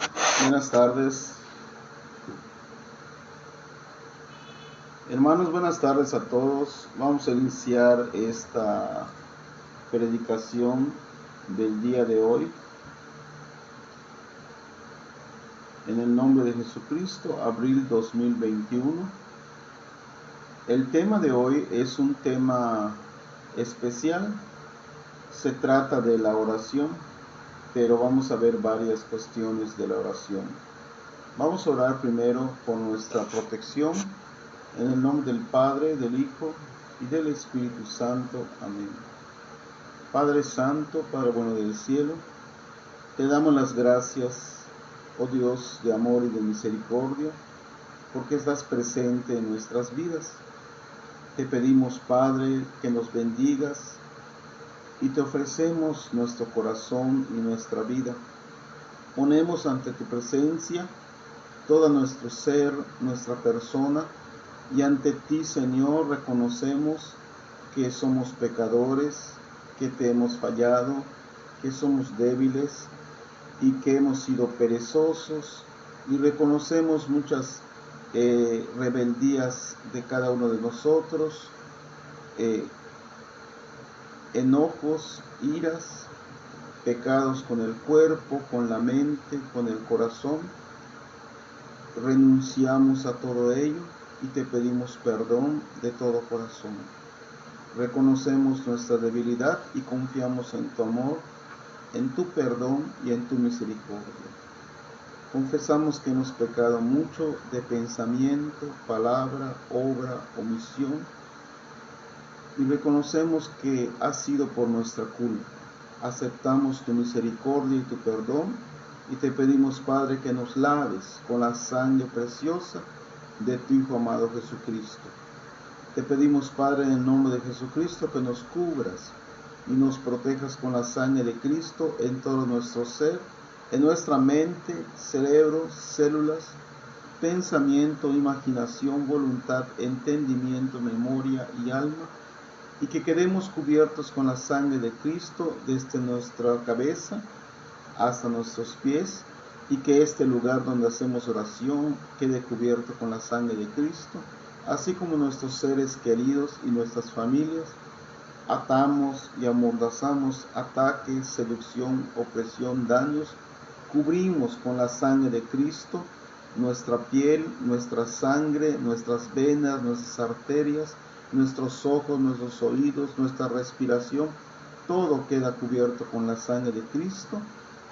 Buenas tardes, hermanos, buenas tardes a todos. Vamos a iniciar esta predicación del día de hoy. En el nombre de Jesucristo, abril 2021. El tema de hoy es un tema especial. Se trata de la oración, pero vamos a ver varias cuestiones de la oración. Vamos a orar primero por nuestra protección. En el nombre del Padre, del Hijo y del Espíritu Santo. Amén. Padre Santo, Padre bueno del cielo, te damos las gracias, oh Dios de amor y de misericordia, porque estás presente en nuestras vidas. Te pedimos, Padre, que nos bendigas y te ofrecemos nuestro corazón y nuestra vida. Ponemos ante tu presencia todo nuestro ser, nuestra persona, y ante ti, Señor, reconocemos que somos pecadores, que te hemos fallado, que somos débiles y que hemos sido perezosos, y reconocemos muchas rebeldías de cada uno de nosotros, enojos, iras, pecados con el cuerpo, con la mente, con el corazón. Renunciamos a todo ello y te pedimos perdón de todo corazón. Reconocemos nuestra debilidad y confiamos en tu amor, en tu perdón y en tu misericordia. Confesamos que hemos pecado mucho de pensamiento, palabra, obra, omisión, y reconocemos que ha sido por nuestra culpa. Aceptamos tu misericordia y tu perdón y te pedimos, Padre, que nos laves con la sangre preciosa de tu Hijo amado Jesucristo. Te pedimos, Padre, en el nombre de Jesucristo, que nos cubras y nos protejas con la sangre de Cristo en todo nuestro ser, en nuestra mente, cerebro, células, pensamiento, imaginación, voluntad, entendimiento, memoria y alma, y que quedemos cubiertos con la sangre de Cristo desde nuestra cabeza hasta nuestros pies, y que este lugar donde hacemos oración quede cubierto con la sangre de Cristo, así como nuestros seres queridos y nuestras familias. Atamos y amordazamos ataques, seducción, opresión, daños. Cubrimos con la sangre de Cristo nuestra piel, nuestra sangre, nuestras venas, nuestras arterias, nuestros ojos, nuestros oídos, nuestra respiración. Todo queda cubierto con la sangre de Cristo,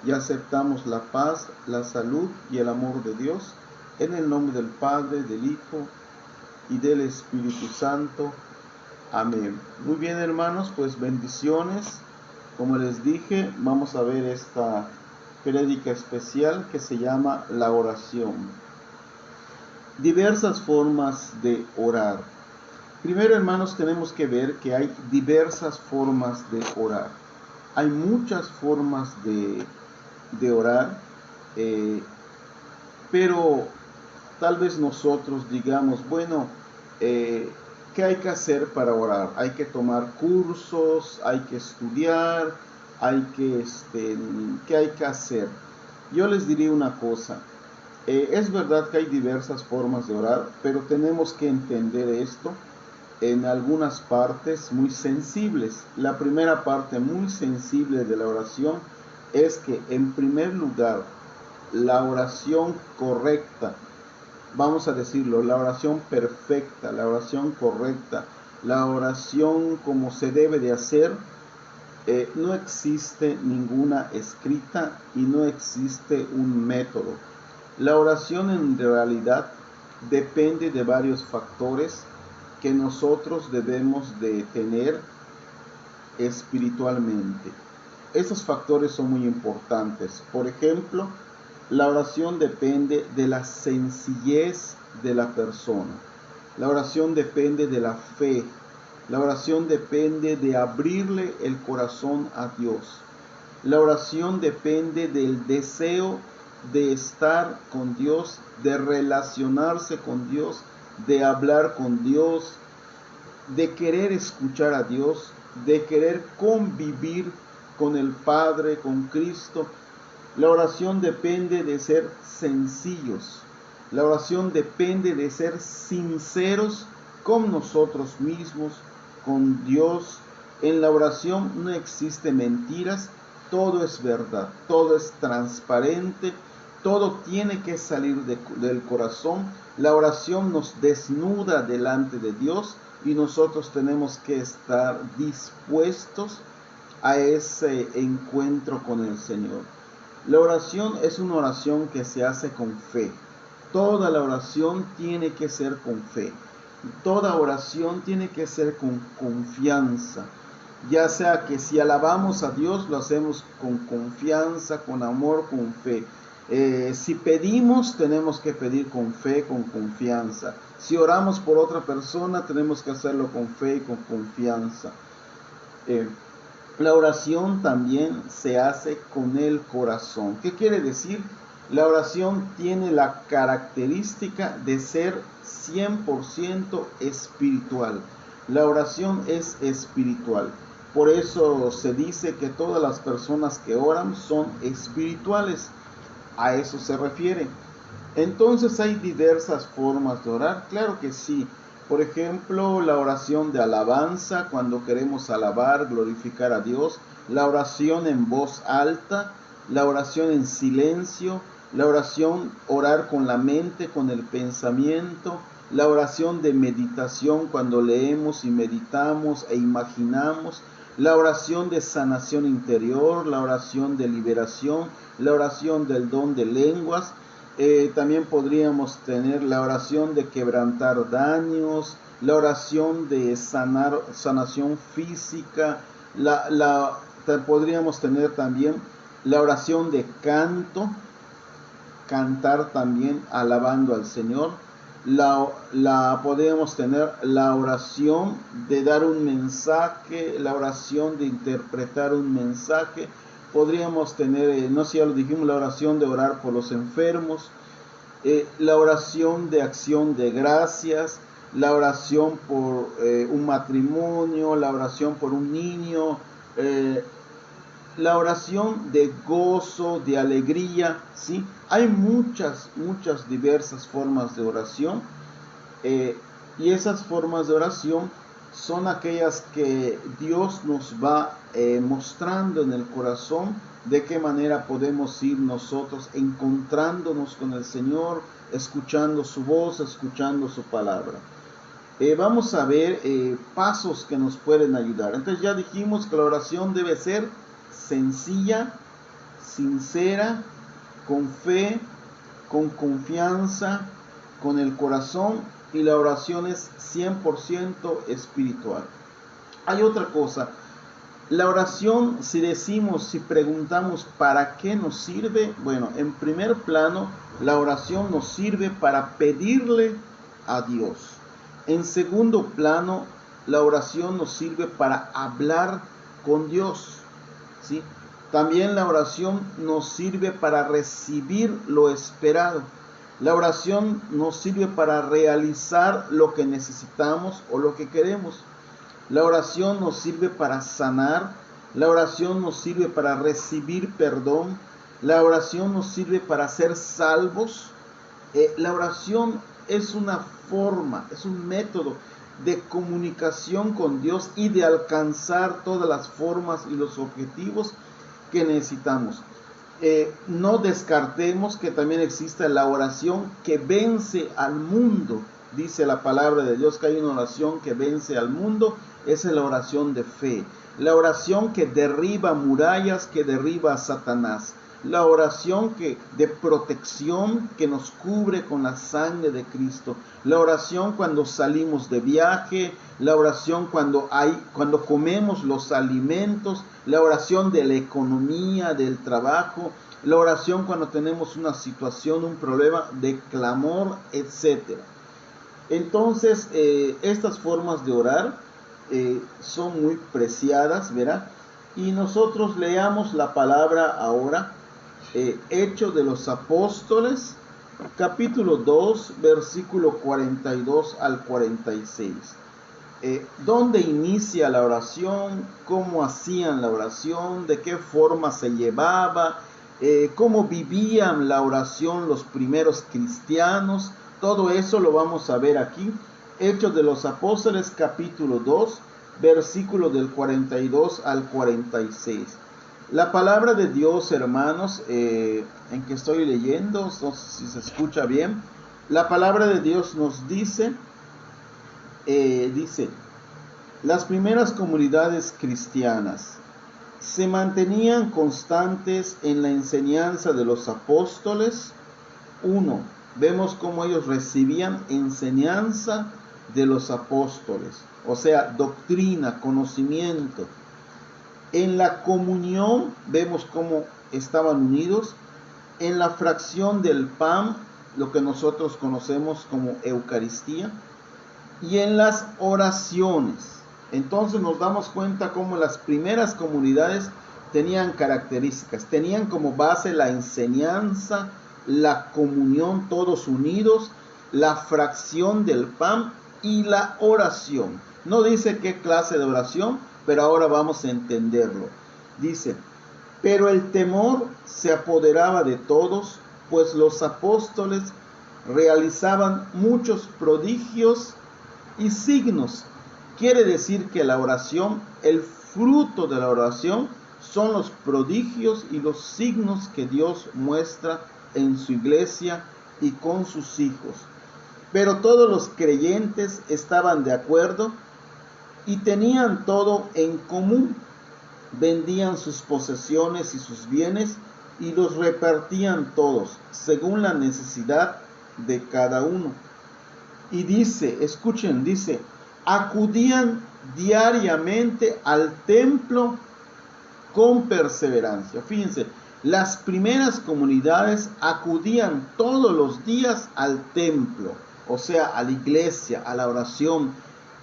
y aceptamos la paz, la salud y el amor de Dios, en el nombre del Padre, del Hijo y del Espíritu Santo. Amén. Muy bien, hermanos, pues bendiciones. Como les dije, vamos a ver esta prédica especial que se llama la oración. Diversas formas de orar. Primero, hermanos, tenemos que ver que hay diversas formas de orar. Hay muchas formas de orar, pero tal vez nosotros digamos, bueno, ¿qué hay que hacer para orar? Hay que tomar cursos, hay que estudiar, ¿qué hay que hacer? Yo les diría una cosa, es verdad que hay diversas formas de orar, pero tenemos que entender esto en algunas partes muy sensibles. La primera parte muy sensible de la oración es que, en primer lugar, la oración correcta, vamos a decirlo, la oración perfecta, la oración correcta, la oración como se debe de hacer, no existe ninguna escrita y no existe un método. La oración en realidad depende de varios factores que nosotros debemos de tener espiritualmente. Esos factores son muy importantes. Por ejemplo, la oración depende de la sencillez de la persona. La oración depende de la fe. La oración depende de abrirle el corazón a Dios. La oración depende del deseo de estar con Dios, de relacionarse con Dios, de hablar con Dios, de querer escuchar a Dios, de querer convivir con el Padre, con Cristo. La oración depende de ser sencillos. La oración depende de ser sinceros con nosotros mismos, con Dios. En la oración no existe mentiras, todo es verdad, todo es transparente, todo tiene que salir del corazón. La oración nos desnuda delante de Dios y nosotros tenemos que estar dispuestos a ese encuentro con el Señor. La oración es una oración que se hace con fe. Toda la oración tiene que ser con fe. Toda oración tiene que ser con confianza. Ya sea que si alabamos a Dios, lo hacemos con confianza, con amor, con fe. Si pedimos, tenemos que pedir con fe, con confianza. Si oramos por otra persona, tenemos que hacerlo con fe y con confianza. La oración también se hace con el corazón. ¿Qué quiere decir? La oración tiene la característica de ser 100% espiritual. La oración es espiritual. Por eso se dice que todas las personas que oran son espirituales. A eso se refiere. Entonces hay diversas formas de orar. Claro que sí. Por ejemplo, la oración de alabanza, cuando queremos alabar, glorificar a Dios, la oración en voz alta, la oración en silencio, la oración orar con la mente, con el pensamiento, la oración de meditación cuando leemos y meditamos e imaginamos, la oración de sanación interior, la oración de liberación, la oración del don de lenguas. También podríamos tener la oración de quebrantar daños, la oración de sanación física, podríamos tener también la oración de canto, cantar también alabando al Señor. Podríamos tener la oración de dar un mensaje, la oración de interpretar un mensaje. Podríamos tener, no sé, ya lo dijimos, la oración de orar por los enfermos, la oración de acción de gracias, la oración por un matrimonio, la oración por un niño, la oración de gozo, de alegría, ¿sí? Hay muchas diversas formas de oración, y esas formas de oración son aquellas que Dios nos va mostrando en el corazón, de qué manera podemos ir nosotros encontrándonos con el Señor, escuchando su voz, escuchando su palabra. Vamos a ver pasos que nos pueden ayudar. Entonces ya dijimos que la oración debe ser sencilla, sincera, con fe, con confianza, con el corazón, y la oración es 100% espiritual. Hay otra cosa. La oración, si preguntamos para qué nos sirve, bueno, en primer plano, la oración nos sirve para pedirle a Dios. En segundo plano, la oración nos sirve para hablar con Dios, ¿sí? También la oración nos sirve para recibir lo esperado. La oración nos sirve para realizar lo que necesitamos o lo que queremos. La oración nos sirve para sanar. La oración nos sirve para recibir perdón. La oración nos sirve para ser salvos. La oración es una forma, es un método de comunicación con Dios y de alcanzar todas las formas y los objetivos que necesitamos. No descartemos que también existe la oración que vence al mundo. Dice la palabra de Dios que hay una oración que vence al mundo. Esa es la oración de fe. La oración que derriba murallas, que derriba a Satanás. La oración de protección que nos cubre con la sangre de Cristo. La oración cuando salimos de viaje. La oración cuando comemos los alimentos. La oración de la economía, del trabajo. La oración cuando tenemos una situación, un problema de clamor, etc. Entonces, estas formas de orar son muy preciadas, ¿verdad? Y nosotros leamos la palabra ahora, Hechos de los Apóstoles, capítulo 2, versículo 42 al 46. ¿Dónde inicia la oración? ¿Cómo hacían la oración? ¿De qué forma se llevaba? cómo vivían la oración los primeros cristianos. Todo eso lo vamos a ver aquí. Hechos de los Apóstoles, capítulo 2, versículo del 42 al 46. La palabra de Dios, hermanos, en que estoy leyendo, no sé si se escucha bien. La palabra de Dios nos dice, las primeras comunidades cristianas se mantenían constantes en la enseñanza de los apóstoles. 1. Vemos cómo ellos recibían enseñanza de los apóstoles, o sea, doctrina, conocimiento. En la comunión vemos cómo estaban unidos. En la fracción del pan, lo que nosotros conocemos como Eucaristía. Y en las oraciones. Entonces nos damos cuenta cómo las primeras comunidades tenían características, tenían como base la enseñanza, la comunión, todos unidos, la fracción del pan y la oración. No dice qué clase de oración, pero ahora vamos a entenderlo. Dice, pero el temor se apoderaba de todos, pues los apóstoles realizaban muchos prodigios y signos. Quiere decir que la oración, el fruto de la oración, son los prodigios y los signos que Dios muestra en su iglesia y con sus hijos. Pero todos los creyentes estaban de acuerdo y tenían todo en común. Vendían sus posesiones y sus bienes y los repartían todos, según la necesidad de cada uno. Y dice, escuchen, dice, acudían diariamente al templo con perseverancia. Fíjense, las primeras comunidades acudían todos los días al templo, o sea, a la iglesia, a la oración.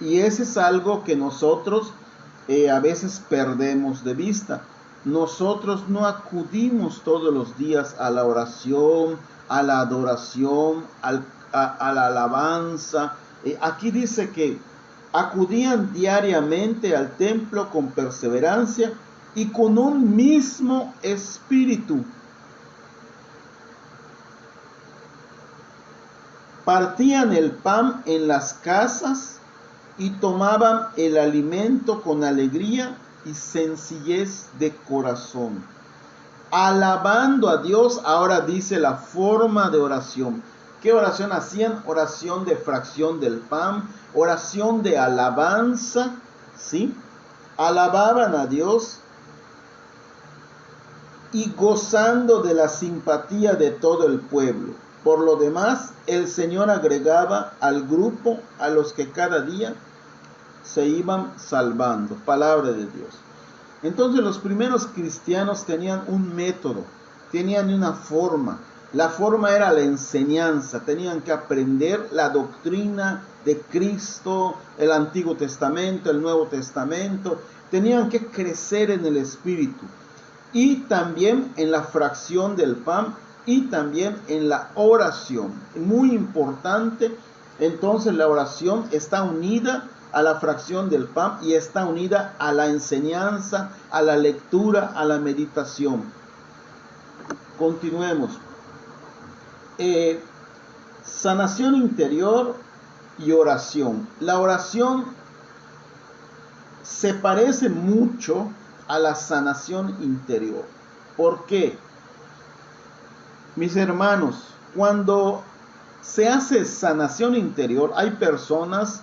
Y ese es algo que nosotros a veces perdemos de vista. Nosotros no acudimos todos los días a la oración, a la adoración, a la alabanza. Aquí dice que acudían diariamente al templo con perseverancia y con un mismo espíritu. Partían el pan en las casas y tomaban el alimento con alegría y sencillez de corazón, alabando a Dios. Ahora dice la forma de oración. ¿Qué oración hacían? Oración de fracción del pan, oración de alabanza, ¿sí? Alababan a Dios y gozando de la simpatía de todo el pueblo. Por lo demás, el Señor agregaba al grupo a los que cada día se iban salvando. Palabra de Dios. Entonces los primeros cristianos tenían un método, tenían una forma. La forma era la enseñanza, tenían que aprender la doctrina de Cristo, el Antiguo Testamento, el Nuevo Testamento, tenían que crecer en el Espíritu y también en la fracción del pan y también en la oración. Muy importante, entonces la oración está unida a la fracción del pan y está unida a la enseñanza, a la lectura, a la meditación. Continuemos. Sanación interior y oración. La oración se parece mucho a la sanación interior. ¿Por qué? Mis hermanos, cuando se hace sanación interior, hay personas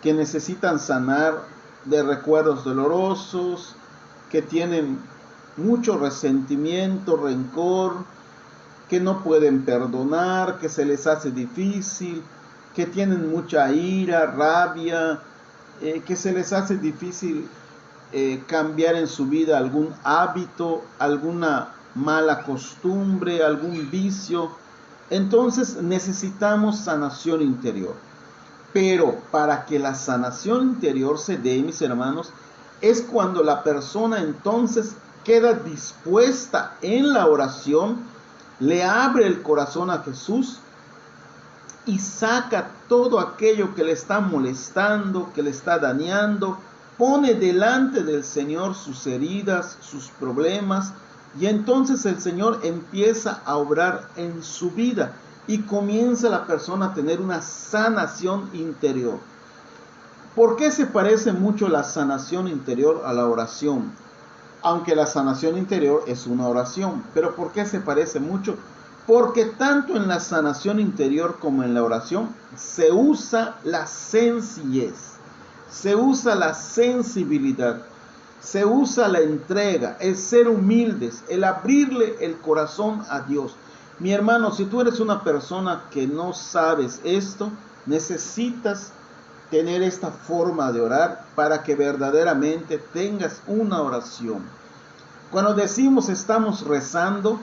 que necesitan sanar de recuerdos dolorosos, que tienen mucho resentimiento, rencor, que no pueden perdonar, que se les hace difícil, que tienen mucha ira, rabia, que se les hace difícil cambiar en su vida algún hábito, alguna mala costumbre, algún vicio. Entonces necesitamos sanación interior. Pero para que la sanación interior se dé, mis hermanos, es cuando la persona entonces queda dispuesta en la oración, le abre el corazón a Jesús y saca todo aquello que le está molestando, que le está dañando, pone delante del Señor sus heridas, sus problemas, Y entonces el Señor empieza a obrar en su vida y comienza la persona a tener una sanación interior. ¿Por qué se parece mucho la sanación interior a la oración? Aunque la sanación interior es una oración. ¿Pero por qué se parece mucho? Porque tanto en la sanación interior como en la oración se usa la sencillez, se usa la sensibilidad, se usa la entrega, el ser humildes, el abrirle el corazón a Dios. Mi hermano, si tú eres una persona que no sabes esto, necesitas tener esta forma de orar para que verdaderamente tengas una oración. Cuando decimos estamos rezando,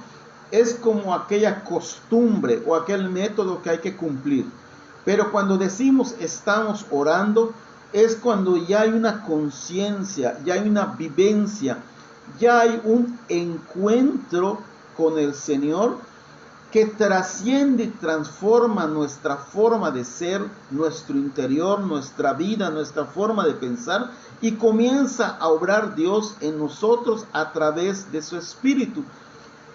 es como aquella costumbre o aquel método que hay que cumplir. Pero cuando decimos estamos orando, es cuando ya hay una conciencia, ya hay una vivencia, ya hay un encuentro con el Señor que trasciende y transforma nuestra forma de ser, nuestro interior, nuestra vida, nuestra forma de pensar, y comienza a obrar Dios en nosotros a través de su Espíritu.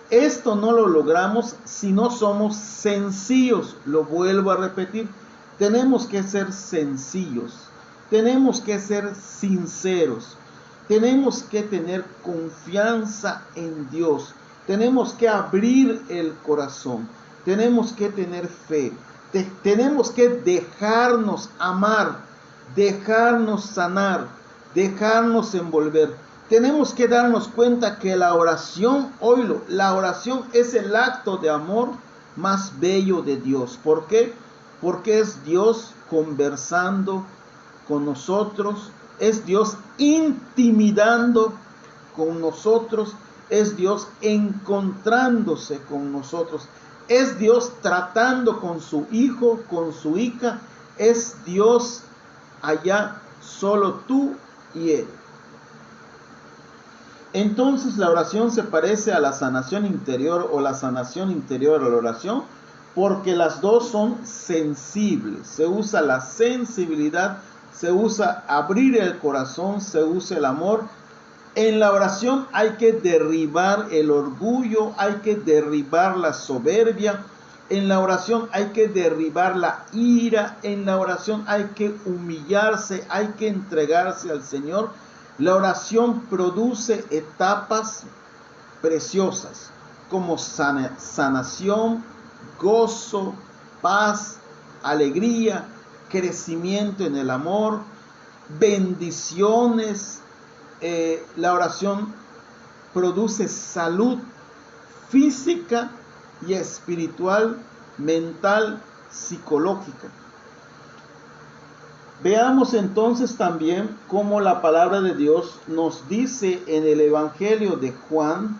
Esto no lo logramos si no somos sencillos. Lo vuelvo a repetir. Tenemos que ser sencillos. Tenemos que ser sinceros. Tenemos que tener confianza en Dios. Tenemos que abrir el corazón. Tenemos que tener fe. Tenemos que dejarnos amar, dejarnos sanar, dejarnos envolver. Tenemos que darnos cuenta que la oración, oílo, la oración es el acto de amor más bello de Dios. ¿Por qué? Porque es Dios conversando con nosotros, es Dios intimidando con nosotros, es Dios encontrándose con nosotros, es Dios tratando con su hijo, con su hija, es Dios allá, solo tú y Él. Entonces la oración se parece a la sanación interior o la sanación interior a la oración porque las dos son sensibles. Se usa la sensibilidad, se usa abrir el corazón, se usa el amor. En la oración hay que derribar el orgullo, hay que derribar la soberbia. En la oración hay que derribar la ira. En la oración hay que humillarse, hay que entregarse al Señor. La oración produce etapas preciosas como sanación, gozo, paz, alegría, crecimiento en el amor, bendiciones. La oración produce salud física y espiritual, mental, psicológica. Veamos entonces también cómo la palabra de Dios nos dice en el Evangelio de Juan.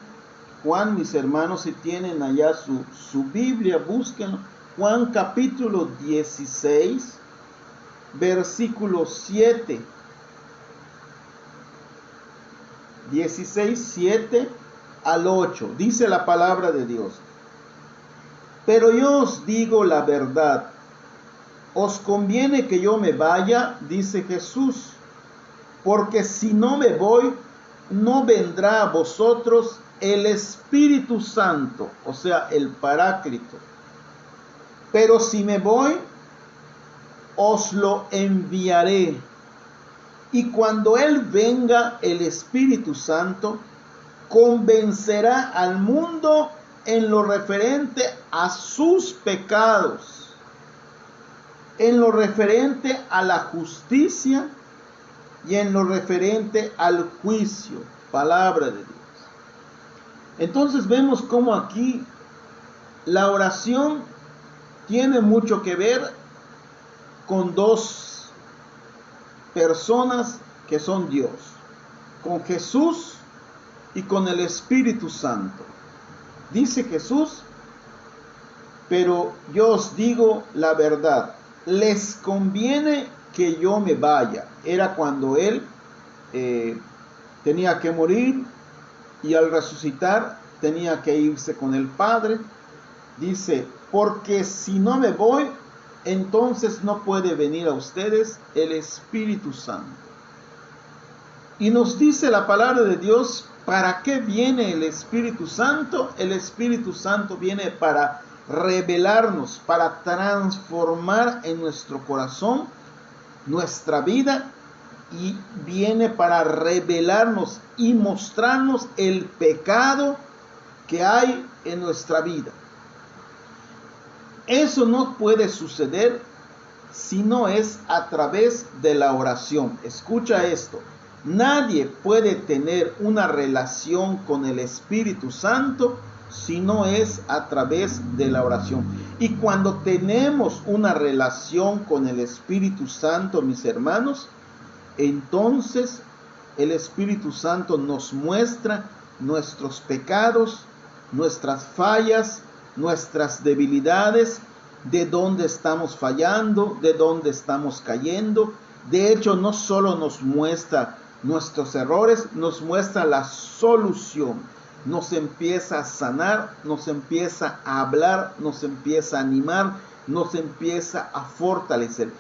Juan, mis hermanos, si tienen allá su Biblia, búsquenlo. Juan capítulo 16, versículo 7. 16, 7 al 8. Dice la palabra de Dios. Pero yo os digo la verdad. Os conviene que yo me vaya, dice Jesús, porque si no me voy, no vendrá a vosotros el Espíritu Santo, o sea, el Paráclito. Pero si me voy, os lo enviaré. Y cuando Él venga, el Espíritu Santo, convencerá al mundo en lo referente a sus pecados, en lo referente a la justicia y en lo referente al juicio. Palabra de Dios. Entonces vemos cómo aquí la oración tiene mucho que ver con dos personas que son Dios, con Jesús y con el Espíritu Santo. Dice Jesús, pero yo os digo la verdad, les conviene que yo me vaya. Era cuando Él tenía que morir y al resucitar tenía que irse con el Padre. Dice, porque si no me voy, entonces no puede venir a ustedes el Espíritu Santo. Y nos dice la palabra de Dios ¿Para qué viene el Espíritu Santo? El Espíritu Santo viene para revelarnos, para transformar en nuestro corazón nuestra vida, y viene para revelarnos y mostrarnos el pecado que hay en nuestra vida. Eso no puede suceder si no es a través de la oración. Escucha esto. Nadie puede tener una relación con el Espíritu Santo si no es a través de la oración. Y cuando tenemos una relación con el Espíritu Santo, mis hermanos, entonces el Espíritu Santo nos muestra nuestros pecados, nuestras fallas, nuestras debilidades, de dónde estamos fallando, de dónde estamos cayendo. De hecho, no solo nos muestra nuestros errores, nos muestra la solución. Nos empieza a sanar, nos empieza a hablar, nos empieza a animar, nos empieza a fortalecer.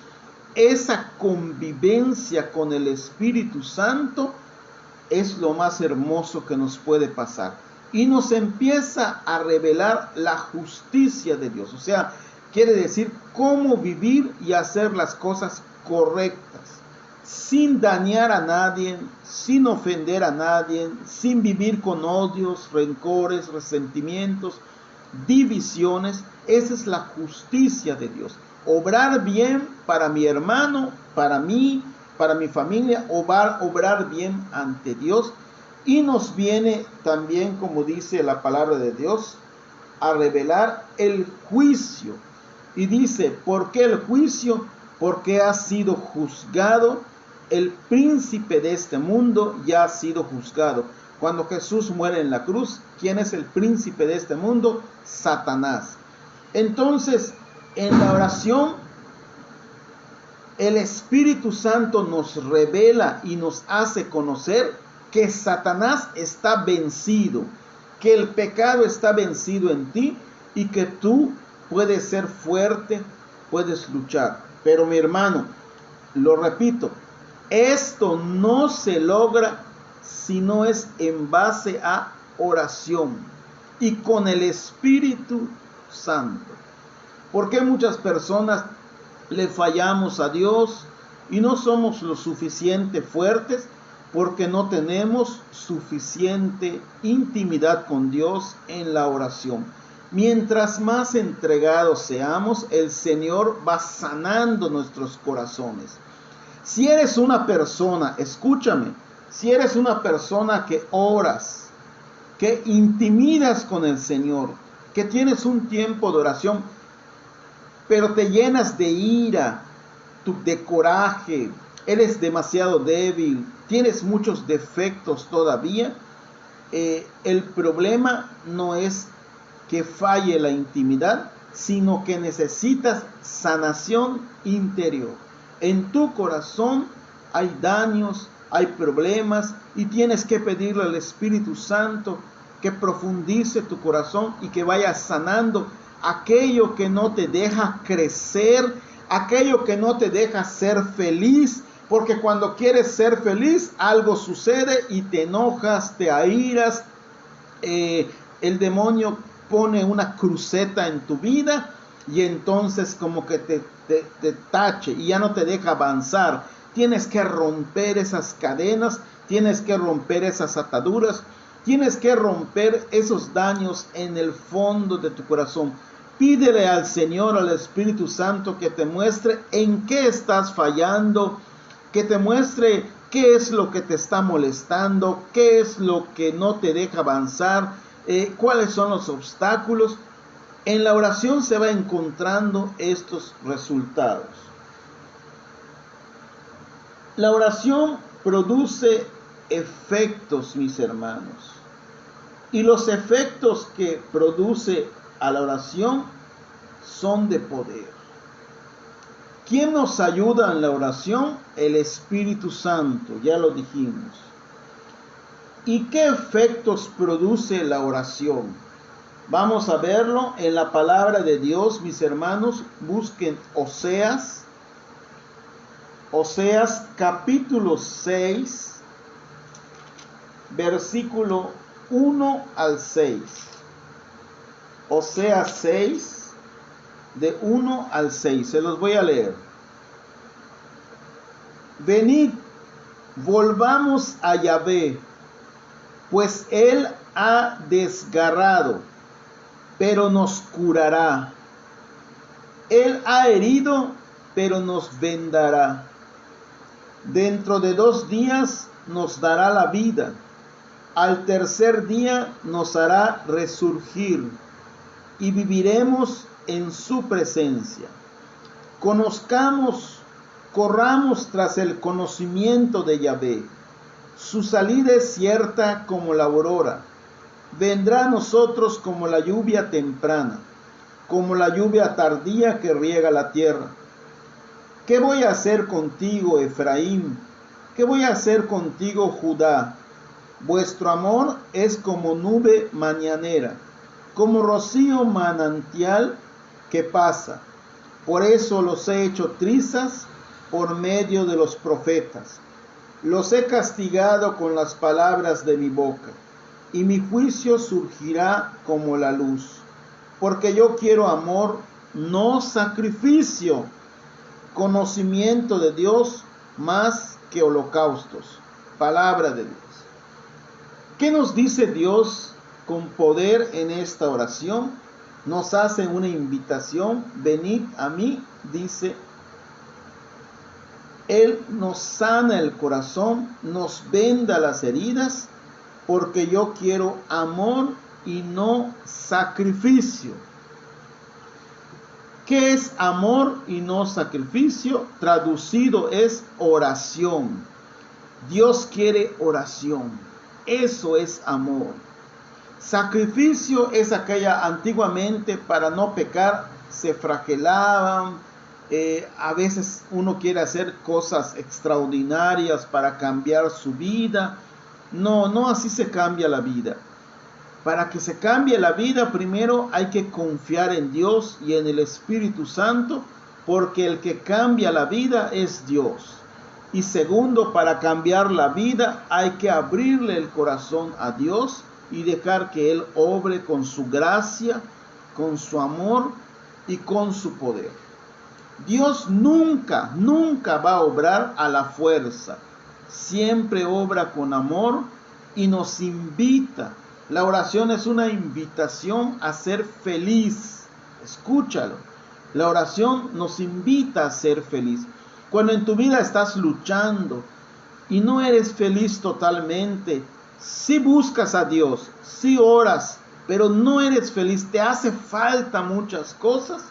Esa convivencia con el Espíritu Santo es lo más hermoso que nos puede pasar. Y nos empieza a revelar la justicia de Dios. O sea, quiere decir cómo vivir y hacer las cosas correctas, sin dañar a nadie, sin ofender a nadie, sin vivir con odios, rencores, resentimientos, divisiones. Esa es la justicia de Dios. Obrar bien para mi hermano, para mí, para mi familia, obrar bien ante Dios. Y nos viene también, como dice la palabra de Dios, a revelar el juicio. Y dice, ¿por qué el juicio? Porque ha sido juzgado, el príncipe de este mundo ya ha sido juzgado. Cuando Jesús muere en la cruz, ¿quién es el príncipe de este mundo? Satanás. Entonces, en la oración, el Espíritu Santo nos revela y nos hace conocer que Satanás está vencido, que el pecado está vencido en ti y que tú puedes ser fuerte, puedes luchar. Pero mi hermano, lo repito, esto no se logra si no es en base a oración y con el Espíritu Santo. ¿Por qué muchas personas le fallamos a Dios y no somos lo suficiente fuertes? Porque no tenemos suficiente intimidad con Dios en la oración. Mientras más entregados seamos, el Señor va sanando nuestros corazones. Si eres una persona, escúchame, si eres una persona que oras, que intimidas con el Señor, que tienes un tiempo de oración, pero te llenas de ira, de coraje, eres demasiado débil, tienes muchos defectos todavía, el problema no es que falle la intimidad, sino que necesitas sanación interior. En tu corazón hay daños, hay problemas, y tienes que pedirle al Espíritu Santo que profundice tu corazón y que vaya sanando aquello que no te deja crecer, aquello que no te deja ser feliz. Porque cuando quieres ser feliz, algo sucede y te enojas, te airas, el demonio pone una cruceta en tu vida y entonces como que te tache y ya no te deja avanzar. Tienes que romper esas cadenas, tienes que romper esas ataduras, tienes que romper esos daños en el fondo de tu corazón. Pídele al Señor, al Espíritu Santo, que te muestre en qué estás fallando, que te muestre qué es lo que te está molestando, qué es lo que no te deja avanzar, cuáles son los obstáculos. En la oración se va encontrando estos resultados. La oración produce efectos, mis hermanos, y los efectos que produce a la oración son de poder. ¿Quién nos ayuda en la oración? El Espíritu Santo, ya lo dijimos. ¿Y qué efectos produce la oración? Vamos a verlo en la palabra de Dios, mis hermanos. Busquen Oseas capítulo 6, versículo 1 al 6. Oseas 6, de 1 al 6. Se los voy a leer. Venid, volvamos a Yahvé, pues Él ha desgarrado, pero nos curará. Él ha herido, pero nos vendará. Dentro de 2 días nos dará la vida. Al tercer día nos hará resurgir y viviremos en su presencia. Corramos tras el conocimiento de Yahvé. Su salida es cierta como la aurora. Vendrá a nosotros como la lluvia temprana, como la lluvia tardía que riega la tierra. ¿Qué voy a hacer contigo, Efraín? ¿Qué voy a hacer contigo, Judá? Vuestro amor es como nube mañanera, como rocío manantial que pasa. Por eso los he hecho trizas por medio de los profetas. Los he castigado con las palabras de mi boca, y mi juicio surgirá como la luz. Porque yo quiero amor, no sacrificio, conocimiento de Dios más que holocaustos. Palabra de Dios. ¿Qué nos dice Dios con poder en esta oración? Nos hace una invitación. Venid a mí, dice. Él nos sana el corazón, nos venda las heridas, porque yo quiero amor y no sacrificio. ¿Qué es amor y no sacrificio? Traducido es oración. Dios quiere oración. Eso es amor. Sacrificio es aquella, antiguamente para no pecar se flagelaban. A veces uno quiere hacer cosas extraordinarias para cambiar su vida. No así se cambia la vida. Para que se cambie la vida, primero hay que confiar en Dios y en el Espíritu Santo, porque el que cambia la vida es Dios. Y segundo, para cambiar la vida hay que abrirle el corazón a Dios y dejar que Él obre con su gracia, con su amor y con su poder. Dios nunca va a obrar a la fuerza. Siempre obra con amor y nos invita. La oración es una invitación a ser feliz. Escúchalo. La oración nos invita a ser feliz. Cuando en tu vida estás luchando y no eres feliz totalmente, si buscas a Dios, si oras, pero no eres feliz, te hace falta muchas cosas,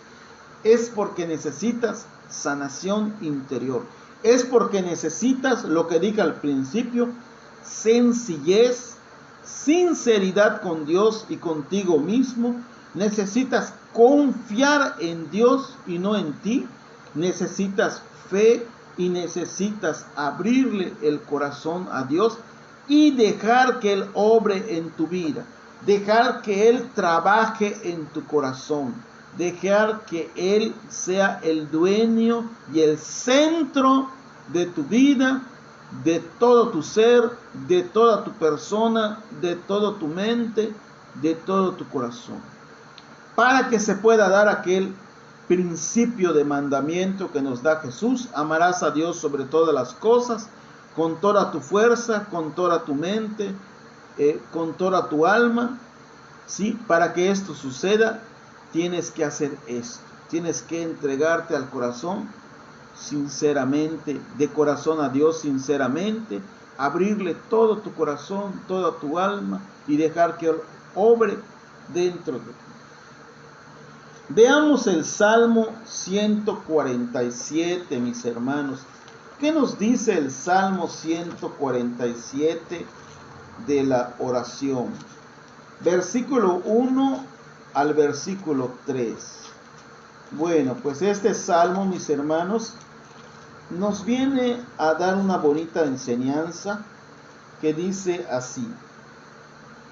es porque necesitas sanación interior. Es porque necesitas lo que dije al principio, sencillez, sinceridad con Dios y contigo mismo. Necesitas confiar en Dios y no en ti. Necesitas fe y necesitas abrirle el corazón a Dios y dejar que Él obre en tu vida. Dejar que Él trabaje en tu corazón. Dejar que Él sea el dueño y el centro de tu vida, de todo tu ser, de toda tu persona, de toda tu mente, de todo tu corazón. Para que se pueda dar aquel principio de mandamiento que nos da Jesús: amarás a Dios sobre todas las cosas, con toda tu fuerza, con toda tu mente, con toda tu alma. ¿Sí? Para que esto suceda, tienes que hacer esto. Tienes que entregarte al corazón sinceramente, de corazón a Dios sinceramente, abrirle todo tu corazón, toda tu alma y dejar que Él obre dentro de ti. Veamos el Salmo 147, mis hermanos. ¿Qué nos dice el Salmo 147 de la oración? Versículo 1 al versículo 3. Bueno, pues este salmo, mis hermanos, nos viene a dar una bonita enseñanza que dice así: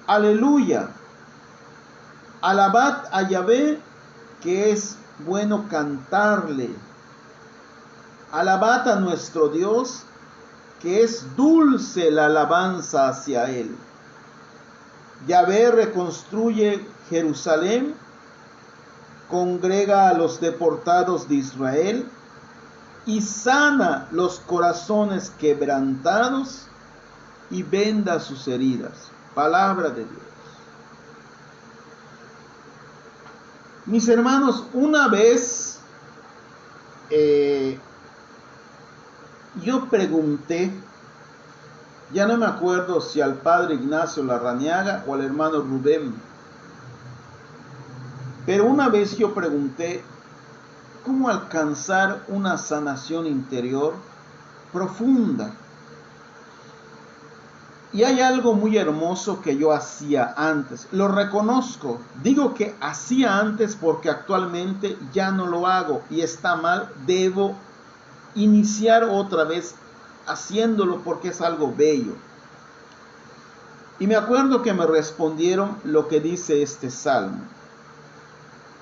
Aleluya, alabad a Yahvé, que es bueno cantarle. Alabad a nuestro Dios, que es dulce la alabanza hacia Él. Yahvé reconstruye Jerusalén, congrega a los deportados de Israel y sana los corazones quebrantados y venda sus heridas. Palabra de Dios. Mis hermanos, una vez yo pregunté, ya no me acuerdo si al padre Ignacio Larrañaga o al hermano Rubén, pero una vez yo pregunté cómo alcanzar una sanación interior profunda. Y hay algo muy hermoso que yo hacía antes, lo reconozco, digo que hacía antes porque actualmente ya no lo hago y está mal, debo iniciar otra vez haciéndolo porque es algo bello. Y me acuerdo que me respondieron lo que dice este salmo: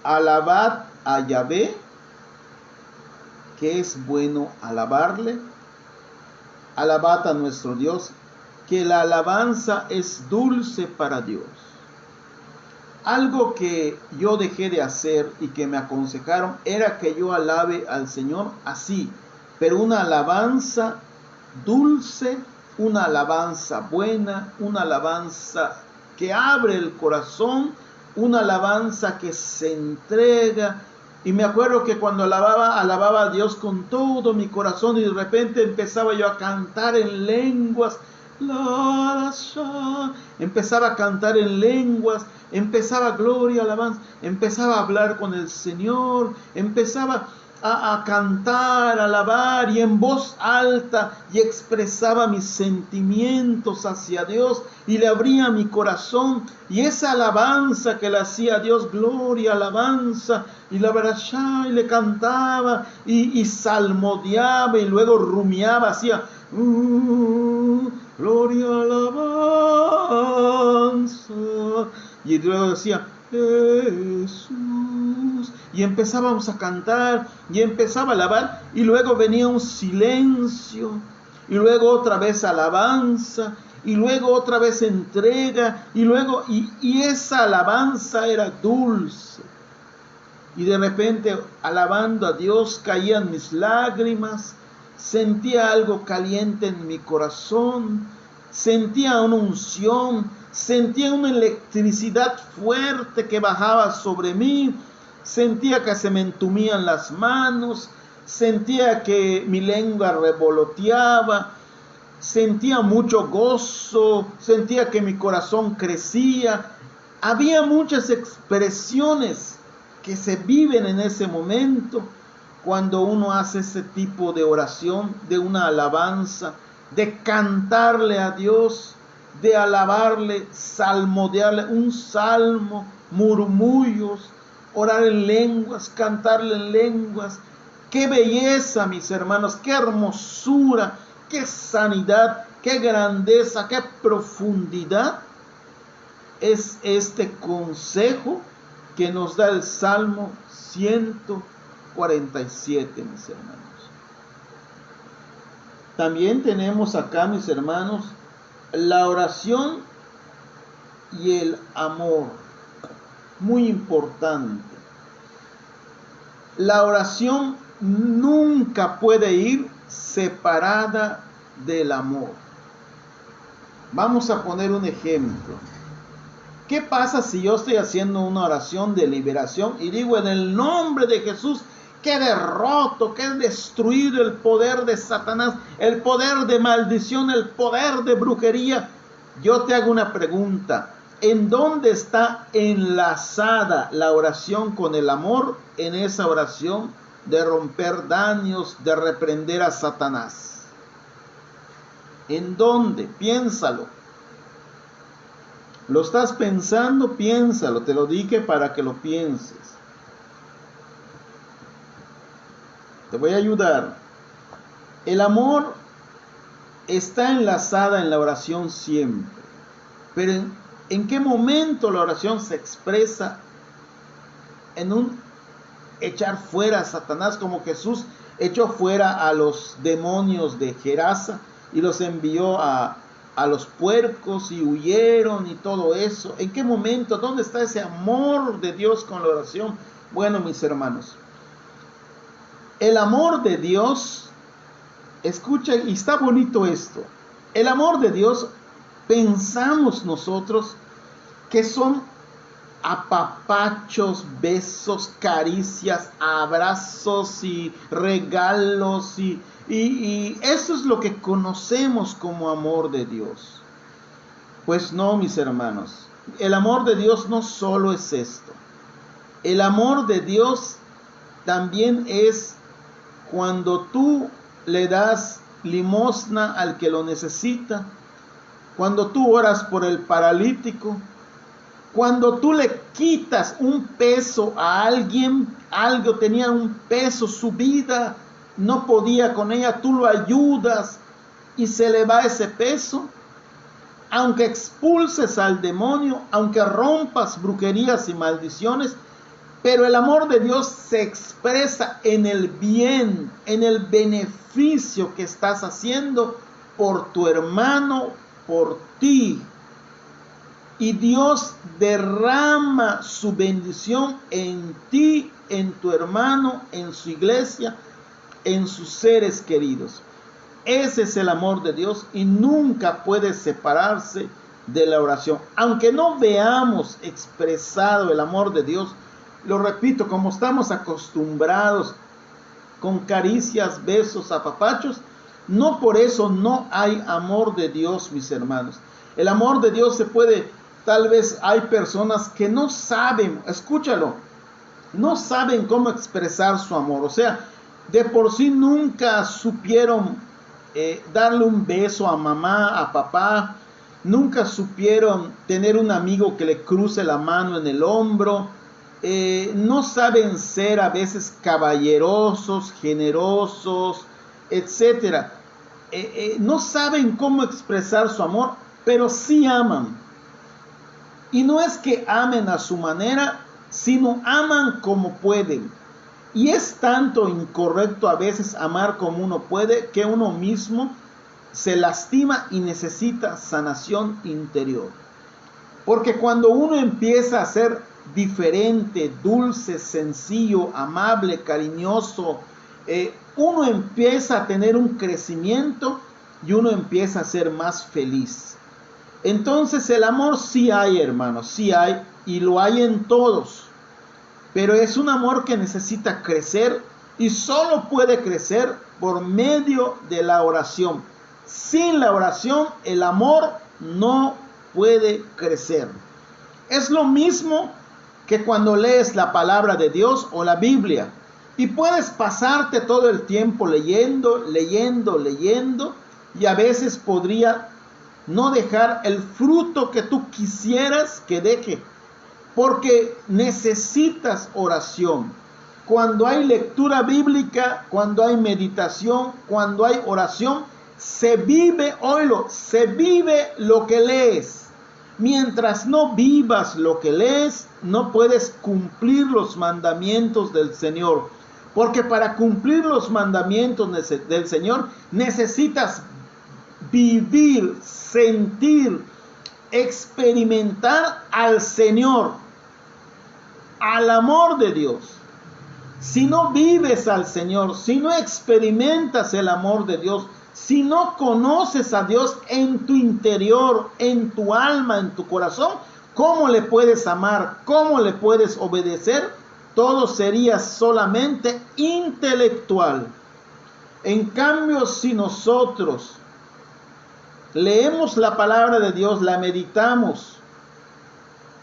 alabad a Yahvé, que es bueno alabarle, alabad a nuestro Dios, que la alabanza es dulce para Dios. Algo que yo dejé de hacer y que me aconsejaron era que yo alabe al Señor así, pero una alabanza dulce, una alabanza buena, una alabanza que abre el corazón, una alabanza que se entrega. Y me acuerdo que cuando alababa a Dios con todo mi corazón y de repente empezaba yo a cantar en lenguas. Empezaba a cantar en lenguas, empezaba gloria, alabanza, empezaba a hablar con el Señor, empezaba a cantar, a alabar y en voz alta y expresaba mis sentimientos hacia Dios y le abría mi corazón y esa alabanza que le hacía a Dios, gloria, alabanza, y la barashá, y le cantaba y salmodiaba y luego rumiaba, hacía gloria, alabanza, y luego decía Jesús, y empezábamos a cantar y empezaba a alabar y luego venía un silencio y luego otra vez alabanza y luego otra vez entrega y luego y esa alabanza era dulce y de repente alabando a Dios caían mis lágrimas, sentía algo caliente en mi corazón, sentía una unción, sentía una electricidad fuerte que bajaba sobre mí, sentía que se me entumían las manos, sentía que mi lengua revoloteaba, sentía mucho gozo, sentía que mi corazón crecía. Había muchas expresiones que se viven en ese momento cuando uno hace ese tipo de oración, de una alabanza, de cantarle a Dios, de alabarle, salmodiarle, un salmo, murmullos, orar en lenguas, cantarle en lenguas. Qué belleza, mis hermanos, qué hermosura, qué sanidad, qué grandeza, qué profundidad es este consejo que nos da el Salmo 147, mis hermanos. También tenemos acá, mis hermanos, la oración y el amor. Muy importante. La oración nunca puede ir separada del amor. Vamos a poner un ejemplo. ¿Qué pasa si yo estoy haciendo una oración de liberación y digo en el nombre de Jesús que derroto, que he destruido el poder de Satanás, el poder de maldición, el poder de brujería? Yo te hago una pregunta. ¿En dónde está enlazada la oración con el amor? En esa oración de romper daños, de reprender a Satanás. ¿En dónde? Piénsalo. ¿Lo estás pensando? Piénsalo. Te lo dije para que lo pienses. Te voy a ayudar. El amor está enlazada en la oración siempre. Pero ¿en qué momento la oración se expresa en un echar fuera a Satanás, como Jesús echó fuera a los demonios de Gerasa y los envió a a los puercos y huyeron y todo eso. ¿En qué momento? ¿Dónde está ese amor de Dios con la oración? Bueno, mis hermanos, el amor de Dios, escuchen, y está bonito esto, el amor de Dios, pensamos nosotros que son apapachos, besos, caricias, abrazos y regalos y eso es lo que conocemos como amor de Dios. Pues no, mis hermanos, el amor de Dios no solo es esto. El amor de Dios también es cuando tú le das limosna al que lo necesita, cuando tú oras por el paralítico, cuando tú le quitas un peso a alguien, algo tenía un peso, su vida no podía con ella, tú lo ayudas y se le va ese peso. Aunque expulses al demonio, aunque rompas brujerías y maldiciones, pero el amor de Dios se expresa en el bien, en el beneficio que estás haciendo por tu hermano, por ti. Y Dios derrama su bendición en ti, en tu hermano, en su iglesia, en sus seres queridos. Ese es el amor de Dios y nunca puede separarse de la oración. Aunque no veamos expresado el amor de Dios, lo repito, como estamos acostumbrados con caricias, besos, apapachos, no por eso no hay amor de Dios, mis hermanos. El amor de Dios se puede, tal vez hay personas que no saben, escúchalo, no saben cómo expresar su amor. O sea, de por sí nunca supieron darle un beso a mamá, a papá, nunca supieron tener un amigo que le cruce la mano en el hombro, no saben ser a veces caballerosos, generosos, etc. No saben cómo expresar su amor, pero sí aman. Y no es que amen a su manera, sino aman como pueden. Y es tanto incorrecto a veces amar como uno puede, que uno mismo se lastima y necesita sanación interior. Porque cuando uno empieza a ser diferente, dulce, sencillo, amable, cariñoso, uno empieza a tener un crecimiento y uno empieza a ser más feliz. Entonces el amor sí hay, hermanos, sí hay, y lo hay en todos. Pero es un amor que necesita crecer y solo puede crecer por medio de la oración. Sin la oración, el amor no puede crecer. Es lo mismo que cuando lees la palabra de Dios o la Biblia. Y puedes pasarte todo el tiempo leyendo, y a veces podría no dejar el fruto que tú quisieras que deje. Porque necesitas oración. Cuando hay lectura bíblica, cuando hay meditación, cuando hay oración, se vive, oílo, se vive lo que lees. Mientras no vivas lo que lees, no puedes cumplir los mandamientos del Señor. Porque para cumplir los mandamientos del Señor, necesitas vivir, sentir, experimentar al Señor, al amor de Dios. Si no vives al Señor, si no experimentas el amor de Dios, si no conoces a Dios en tu interior, en tu alma, en tu corazón, ¿cómo le puedes amar? ¿Cómo le puedes obedecer? Todo sería solamente intelectual. En cambio, si nosotros leemos la palabra de Dios, la meditamos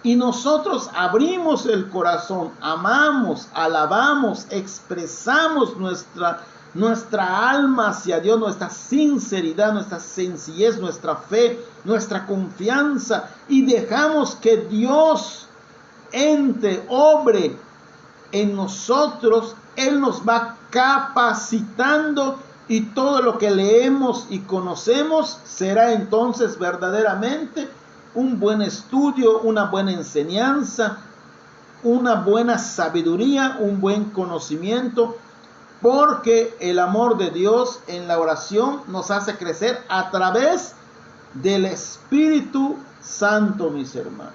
y nosotros abrimos el corazón, amamos, alabamos, expresamos nuestra alma hacia Dios, nuestra sinceridad, nuestra sencillez, nuestra fe, nuestra confianza, y dejamos que Dios entre, obre en nosotros, Él nos va capacitando. Y todo lo que leemos y conocemos será entonces verdaderamente un buen estudio, una buena enseñanza, una buena sabiduría, un buen conocimiento, porque el amor de Dios en la oración nos hace crecer a través del Espíritu Santo, mis hermanos.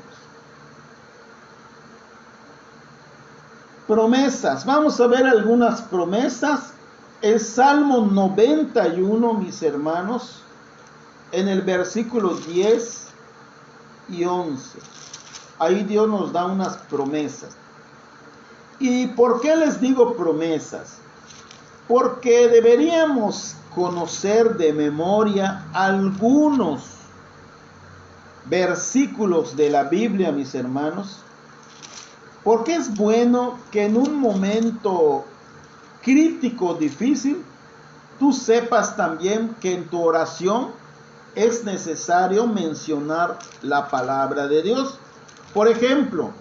Promesas. Vamos a ver algunas promesas. El Salmo 91, mis hermanos, en el versículo 10 y 11. Ahí Dios nos da unas promesas. ¿Y por qué les digo promesas? Porque deberíamos conocer de memoria algunos versículos de la Biblia, mis hermanos, porque es bueno que en un momento crítico, difícil, tú sepas también que en tu oración es necesario mencionar la palabra de Dios. Por ejemplo,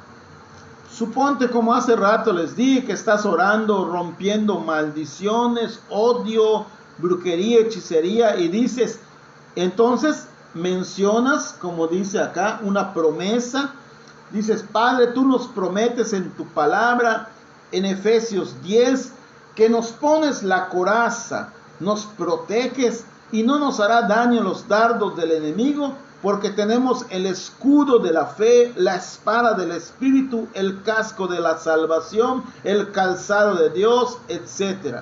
suponte, como hace rato les dije, que estás orando, rompiendo maldiciones, odio, brujería, hechicería, y dices, entonces mencionas, como dice acá, una promesa. Dices, Padre, tú nos prometes en tu palabra, en Efesios 10, que nos pones la coraza, nos proteges y no nos hará daño los dardos del enemigo, porque tenemos el escudo de la fe, la espada del Espíritu, el casco de la salvación, el calzado de Dios, etc.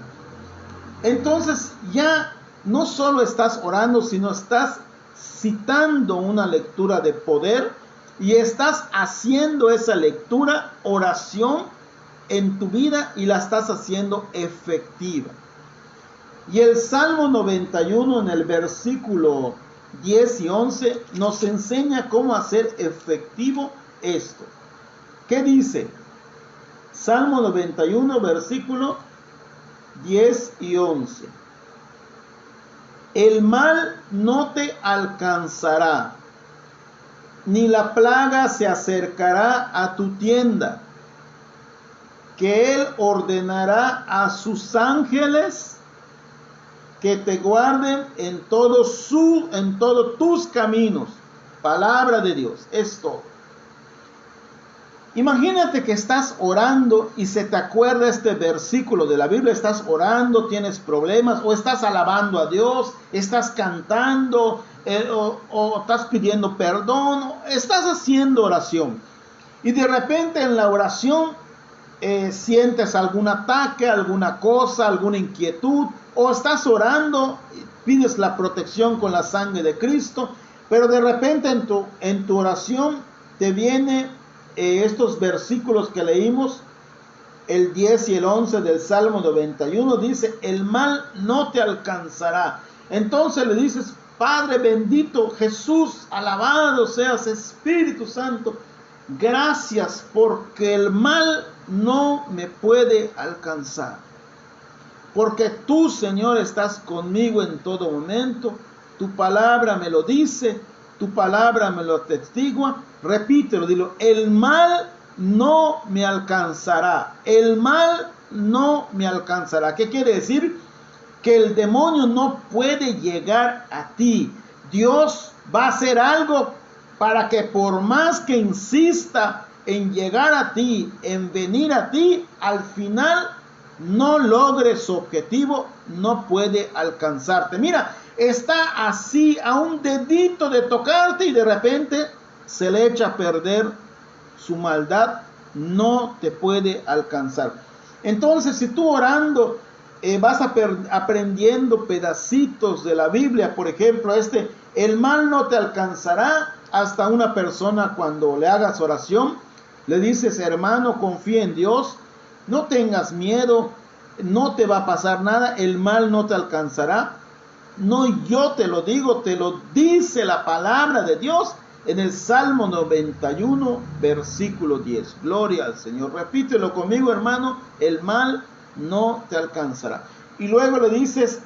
Entonces ya no solo estás orando, sino estás citando una lectura de poder y estás haciendo esa lectura, oración, en tu vida, y la estás haciendo efectiva. Y el Salmo 91 en el versículo 10 y 11 nos enseña cómo hacer efectivo esto. ¿Qué dice? Salmo 91, versículo 10 y 11. El mal no te alcanzará, ni la plaga se acercará a tu tienda, que Él ordenará a sus ángeles que te guarden en todos tus caminos. Palabra de Dios, es todo. Imagínate que estás orando y se te acuerda este versículo de la Biblia. Estás orando, tienes problemas, o estás alabando a Dios, estás cantando, o estás pidiendo perdón, o estás haciendo oración. Y de repente en la oración sientes algún ataque, alguna cosa, alguna inquietud, o estás orando, pides la protección con la sangre de Cristo, pero de repente en tu oración te viene estos versículos que leímos, el 10 y el 11 del Salmo 91, dice, el mal no te alcanzará. Entonces le dices, Padre bendito, Jesús, alabado seas, Espíritu Santo, gracias porque el mal no me puede alcanzar. Porque tú, Señor, estás conmigo en todo momento. Tu palabra me lo dice, tu palabra me lo atestigua. Repítelo, dilo, el mal no me alcanzará. El mal no me alcanzará. ¿Qué quiere decir? Que el demonio no puede llegar a ti. Dios va a hacer algo para que por más que insista en llegar a ti, en venir a ti, al final no logre su objetivo, no puede alcanzarte. Mira, está así a un dedito de tocarte y de repente se le echa a perder su maldad, no te puede alcanzar. Entonces, si tú orando vas aprendiendo pedacitos de la Biblia, por ejemplo, el mal no te alcanzará, hasta una persona cuando le hagas oración, le dices, hermano, confía en Dios, no tengas miedo, no te va a pasar nada, el mal no te alcanzará. No, yo te lo digo, te lo dice la palabra de Dios en el Salmo 91, versículo 10. Gloria al Señor. Repítelo conmigo, hermano, el mal no te alcanzará. Y luego le dices,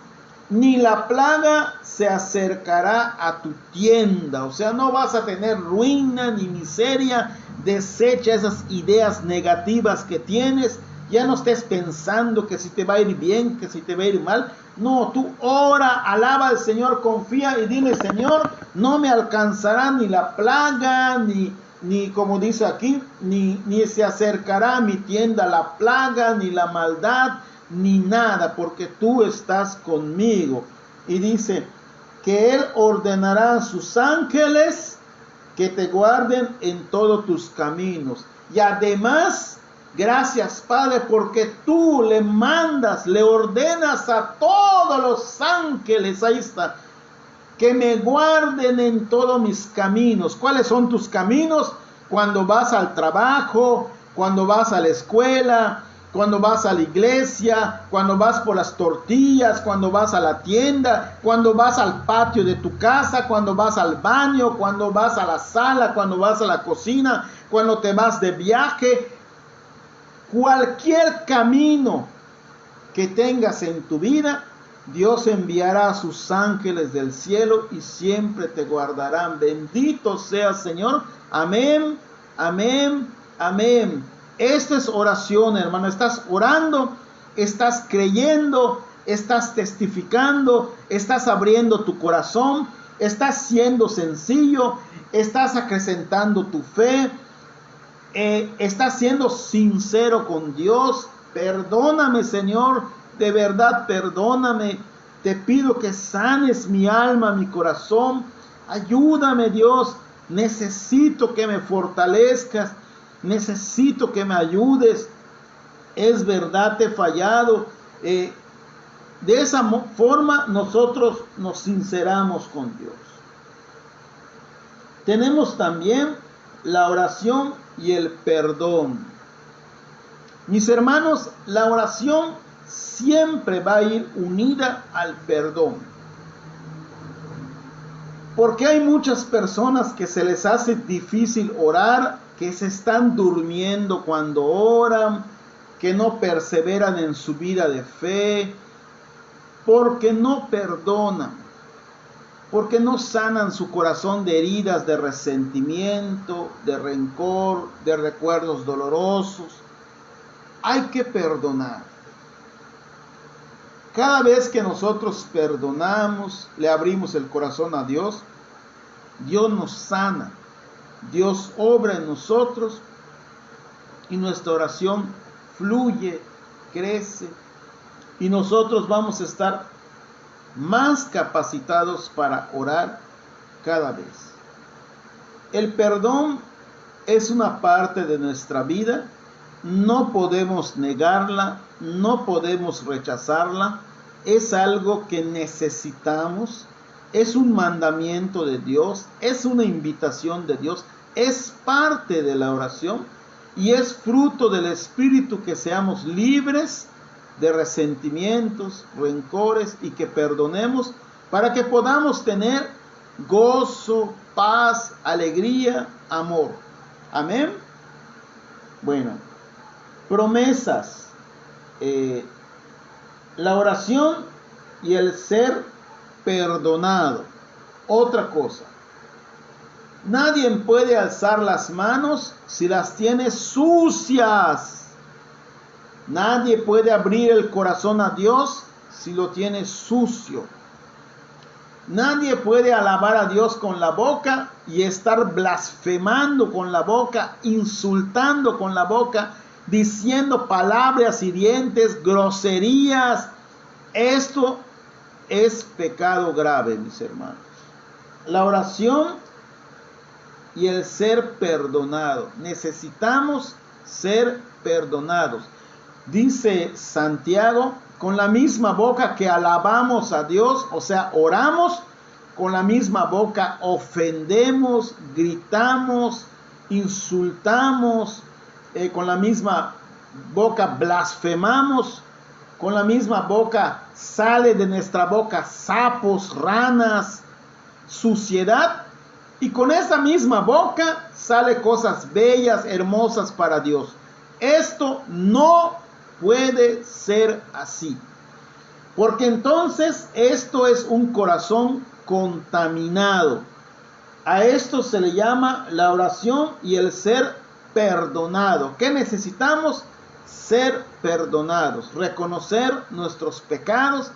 ni la plaga se acercará a tu tienda. O sea, no vas a tener ruina ni miseria. Desecha esas ideas negativas que tienes. Ya no estés pensando que si te va a ir bien, que si te va a ir mal. No, tú ora, alaba al Señor, confía y dile, Señor, no me alcanzará ni la plaga, ni como dice aquí, ni se acercará a mi tienda la plaga, ni la maldad, ni nada, porque tú estás conmigo. Y dice, que Él ordenará a sus ángeles que te guarden en todos tus caminos. Y además, gracias Padre, porque tú le mandas, le ordenas a todos los ángeles, ahí está, que me guarden en todos mis caminos. ¿Cuáles son tus caminos? Cuando vas al trabajo, cuando vas a la escuela, cuando vas a la iglesia, cuando vas por las tortillas, cuando vas a la tienda, cuando vas al patio de tu casa, cuando vas al baño, cuando vas a la sala, cuando vas a la cocina, cuando te vas de viaje. Cualquier camino que tengas en tu vida, Dios enviará a sus ángeles del cielo y siempre te guardarán. Bendito sea Señor. Amén, amén, amén. Esto es oración, hermano. Estás orando, estás creyendo, estás testificando, estás abriendo tu corazón, estás siendo sencillo, estás acrecentando tu fe, estás siendo sincero con Dios. Perdóname, Señor, de verdad perdóname. Te pido que sanes mi alma, mi corazón. Ayúdame, Dios. Necesito que me fortalezcas. Necesito que me ayudes. Es verdad, te he fallado. De esa forma nosotros nos sinceramos con Dios. Tenemos también la oración y el perdón. Mis hermanos, la oración siempre va a ir unida al perdón. Porque hay muchas personas que se les hace difícil orar, que se están durmiendo cuando oran, que no perseveran en su vida de fe, porque no perdonan, porque no sanan su corazón de heridas de resentimiento, de rencor, de recuerdos dolorosos. Hay que perdonar. Cada vez que nosotros perdonamos, le abrimos el corazón a Dios, Dios nos sana, Dios obra en nosotros y nuestra oración fluye, crece y nosotros vamos a estar más capacitados para orar cada vez. El perdón es una parte de nuestra vida. No podemos negarla, no podemos rechazarla. Es algo que necesitamos. Es un mandamiento de Dios, es una invitación de Dios, es parte de la oración y es fruto del Espíritu que seamos libres de resentimientos, rencores y que perdonemos para que podamos tener gozo, paz, alegría, amor. Amén. Bueno, promesas. La oración y el ser perdonado. Otra cosa. Nadie puede alzar las manos si las tiene sucias. Nadie puede abrir el corazón a Dios si lo tiene sucio. Nadie puede alabar a Dios con la boca y estar blasfemando con la boca, insultando con la boca, diciendo palabras hirientes, groserías. Esto es pecado grave, mis hermanos. La oración y el ser perdonado. Necesitamos ser perdonados. Dice Santiago, con la misma boca que alabamos a Dios, o sea, oramos, con la misma boca ofendemos, gritamos, insultamos, con la misma boca blasfemamos, con la misma boca sale de nuestra boca sapos, ranas, suciedad, y con esa misma boca sale cosas bellas, hermosas para Dios. Esto no puede ser así, porque entonces esto es un corazón contaminado. A esto se le llama la oración y el ser perdonado. ¿Qué necesitamos? Ser perdonados, reconocer nuestros pecados.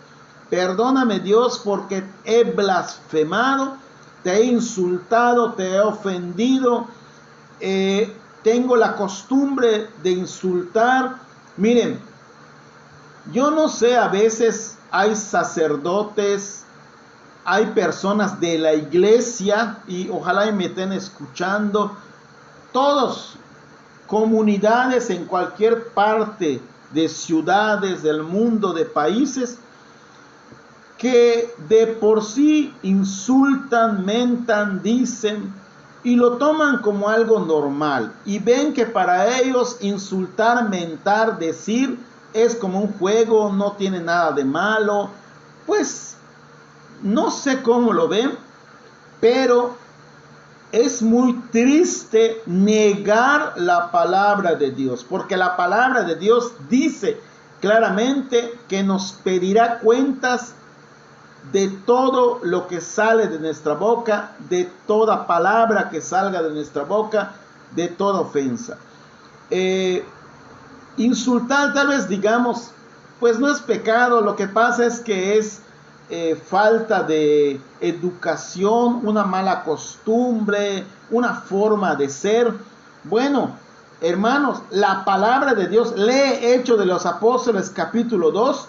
Perdóname, Dios, porque he blasfemado, te he insultado, te he ofendido, tengo la costumbre de insultar. Miren, yo no sé, a veces hay sacerdotes, hay personas de la iglesia, y ojalá y me estén escuchando, todos, comunidades en cualquier parte de ciudades del mundo, de países, que de por sí insultan, mentan, dicen y lo toman como algo normal y ven que para ellos insultar, mentar, decir es como un juego, no tiene nada de malo. Pues no sé cómo lo ven, pero es muy triste negar la palabra de Dios, porque la palabra de Dios dice claramente que nos pedirá cuentas de todo lo que sale de nuestra boca, de toda palabra que salga de nuestra boca, de toda ofensa. Insultar, tal vez digamos, pues no es pecado, lo que pasa es que es falta de educación, una mala costumbre, una forma de ser. Bueno, hermanos, la palabra de Dios, lee Hechos de los Apóstoles capítulo 2,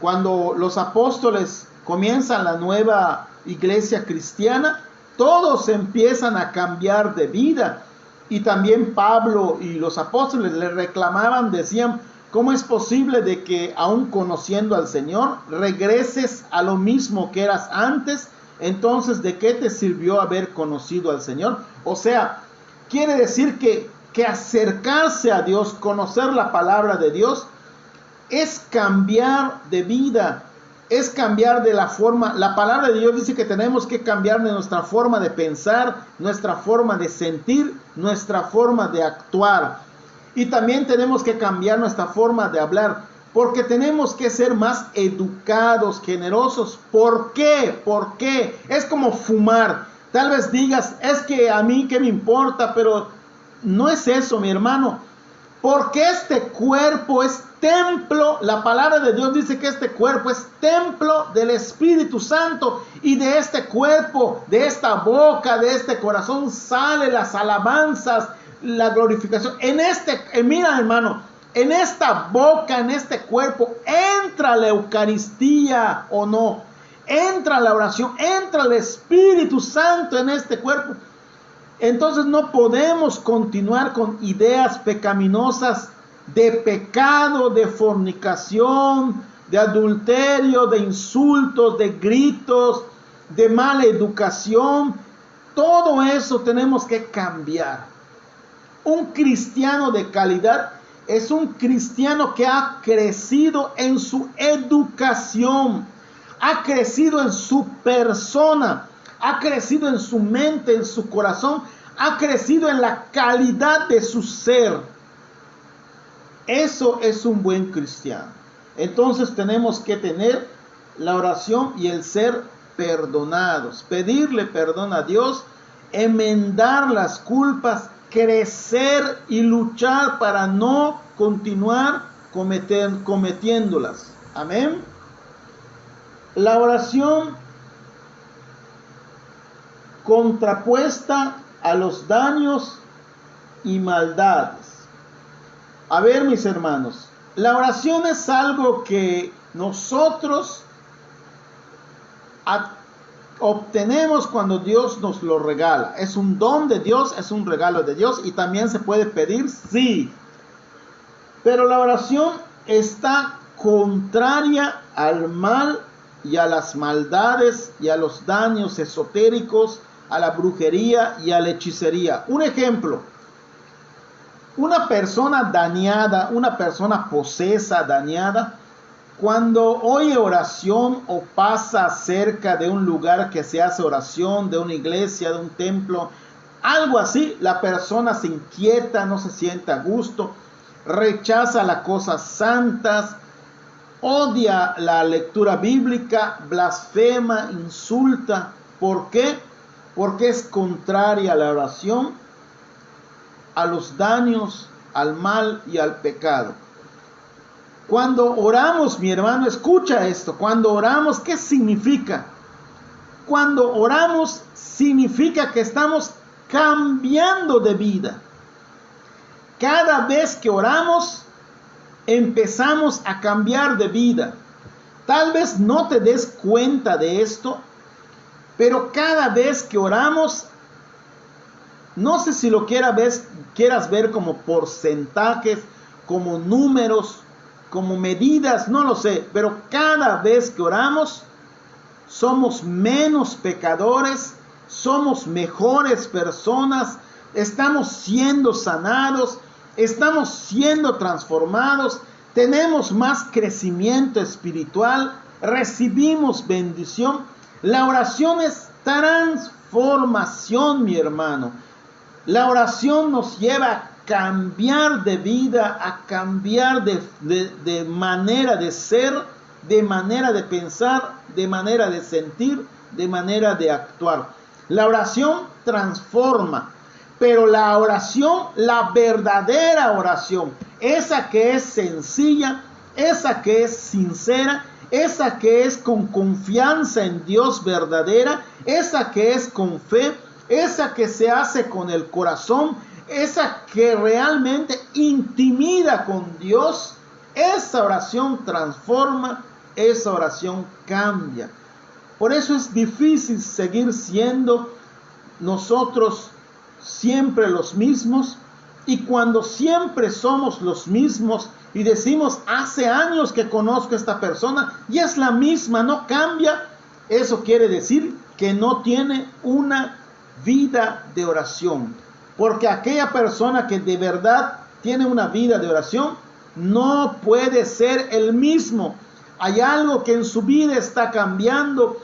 cuando los apóstoles comienzan la nueva iglesia cristiana, todos empiezan a cambiar de vida. Y también Pablo y los apóstoles le reclamaban, decían, ¿cómo es posible de que aún conociendo al Señor regreses a lo mismo que eras antes? Entonces, ¿de qué te sirvió haber conocido al Señor? O sea, quiere decir que acercarse a Dios, conocer la palabra de Dios, es cambiar de vida, es cambiar de la forma. La palabra de Dios dice que tenemos que cambiar de nuestra forma de pensar, nuestra forma de sentir, nuestra forma de actuar. Y también tenemos que cambiar nuestra forma de hablar, porque tenemos que ser más educados, generosos. ¿Por qué? ¿Por qué? Es como fumar. Tal vez digas, es que a mí qué me importa, pero no es eso, mi hermano. Porque este cuerpo es templo, la palabra de Dios dice que este cuerpo es templo del Espíritu Santo, y de este cuerpo, de esta boca, de este corazón salen las alabanzas, la glorificación. Mira, hermano, en esta boca, en este cuerpo, entra la Eucaristía o no, entra la oración, entra el Espíritu Santo en este cuerpo. Entonces no podemos continuar con ideas pecaminosas de pecado, de fornicación, de adulterio, de insultos, de gritos, de mala educación. Todo eso tenemos que cambiar. Un cristiano de calidad es un cristiano que ha crecido en su educación, ha crecido en su persona, ha crecido en su mente, en su corazón, ha crecido en la calidad de su ser. Eso es un buen cristiano. Entonces tenemos que tener la oración y el ser perdonados, pedirle perdón a Dios, enmendar las culpas, crecer y luchar para no continuar cometiéndolas. Amén. La oración contrapuesta a los daños y maldades. A ver, mis hermanos, la oración es algo que nosotros obtenemos cuando Dios nos lo regala. Es un don de Dios, es un regalo de Dios, y también se puede pedir, sí. Pero la oración está contraria al mal y a las maldades y a los daños esotéricos, a la brujería y a la hechicería. Un ejemplo: una persona dañada, una persona posesa, dañada, cuando oye oración o pasa cerca de un lugar que se hace oración, de una iglesia, de un templo, algo así, la persona se inquieta, no se siente a gusto, rechaza las cosas santas, odia la lectura bíblica, blasfema, insulta. ¿Por qué? Porque es contraria a la oración, a los daños, al mal y al pecado. Cuando oramos, mi hermano, escucha esto. Cuando oramos, ¿qué significa? Cuando oramos, significa que estamos cambiando de vida. Cada vez que oramos, empezamos a cambiar de vida. Tal vez no te des cuenta de esto, Pero cada vez que oramos, no sé si lo quieras ver como porcentajes, como números, como medidas, no lo sé, pero cada vez que oramos, somos menos pecadores, somos mejores personas, estamos siendo sanados, estamos siendo transformados, tenemos más crecimiento espiritual, recibimos bendición. La oración es transformación, mi hermano. La oración nos lleva a cambiar de vida, a cambiar de manera de ser, de manera de pensar, de manera de sentir, de manera de actuar. La oración transforma, pero la oración, la verdadera oración, esa que es sencilla, esa que es sincera, esa que es con confianza en Dios verdadera, esa que es con fe, esa que se hace con el corazón, esa que realmente intimida con Dios, esa oración transforma, esa oración cambia. Por eso es difícil seguir siendo nosotros siempre los mismos, y cuando siempre somos los mismos y decimos hace años que conozco a esta persona y es la misma, no cambia, eso quiere decir que no tiene una vida de oración, porque aquella persona que de verdad tiene una vida de oración no puede ser el mismo. Hay algo que en su vida está cambiando,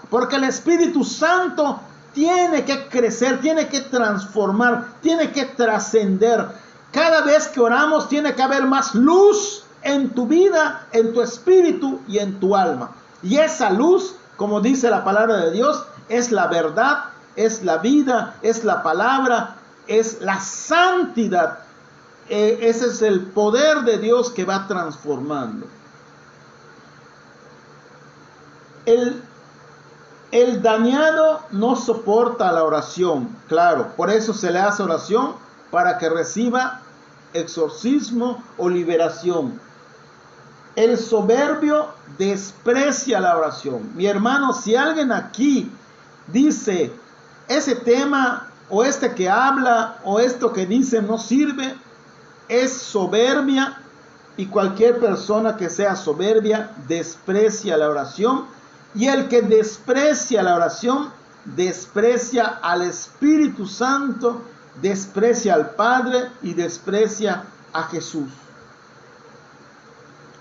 porque el Espíritu Santo tiene que crecer, tiene que transformar, tiene que trascender. Cada vez que oramos tiene que haber más luz en tu vida, en tu espíritu y en tu alma. Y esa luz, como dice la palabra de Dios, es la verdad, es la vida, es la palabra, es la santidad. Ese es el poder de Dios que va transformando. El dañado no soporta la oración, claro, por eso se le hace oración para que reciba exorcismo o liberación. El soberbio desprecia la oración. Mi hermano, si alguien aquí dice ese tema o este que habla o esto que dice no sirve, es soberbia, y cualquier persona que sea soberbia desprecia la oración. Y el que desprecia la oración, desprecia al Espíritu Santo, desprecia al Padre y desprecia a Jesús.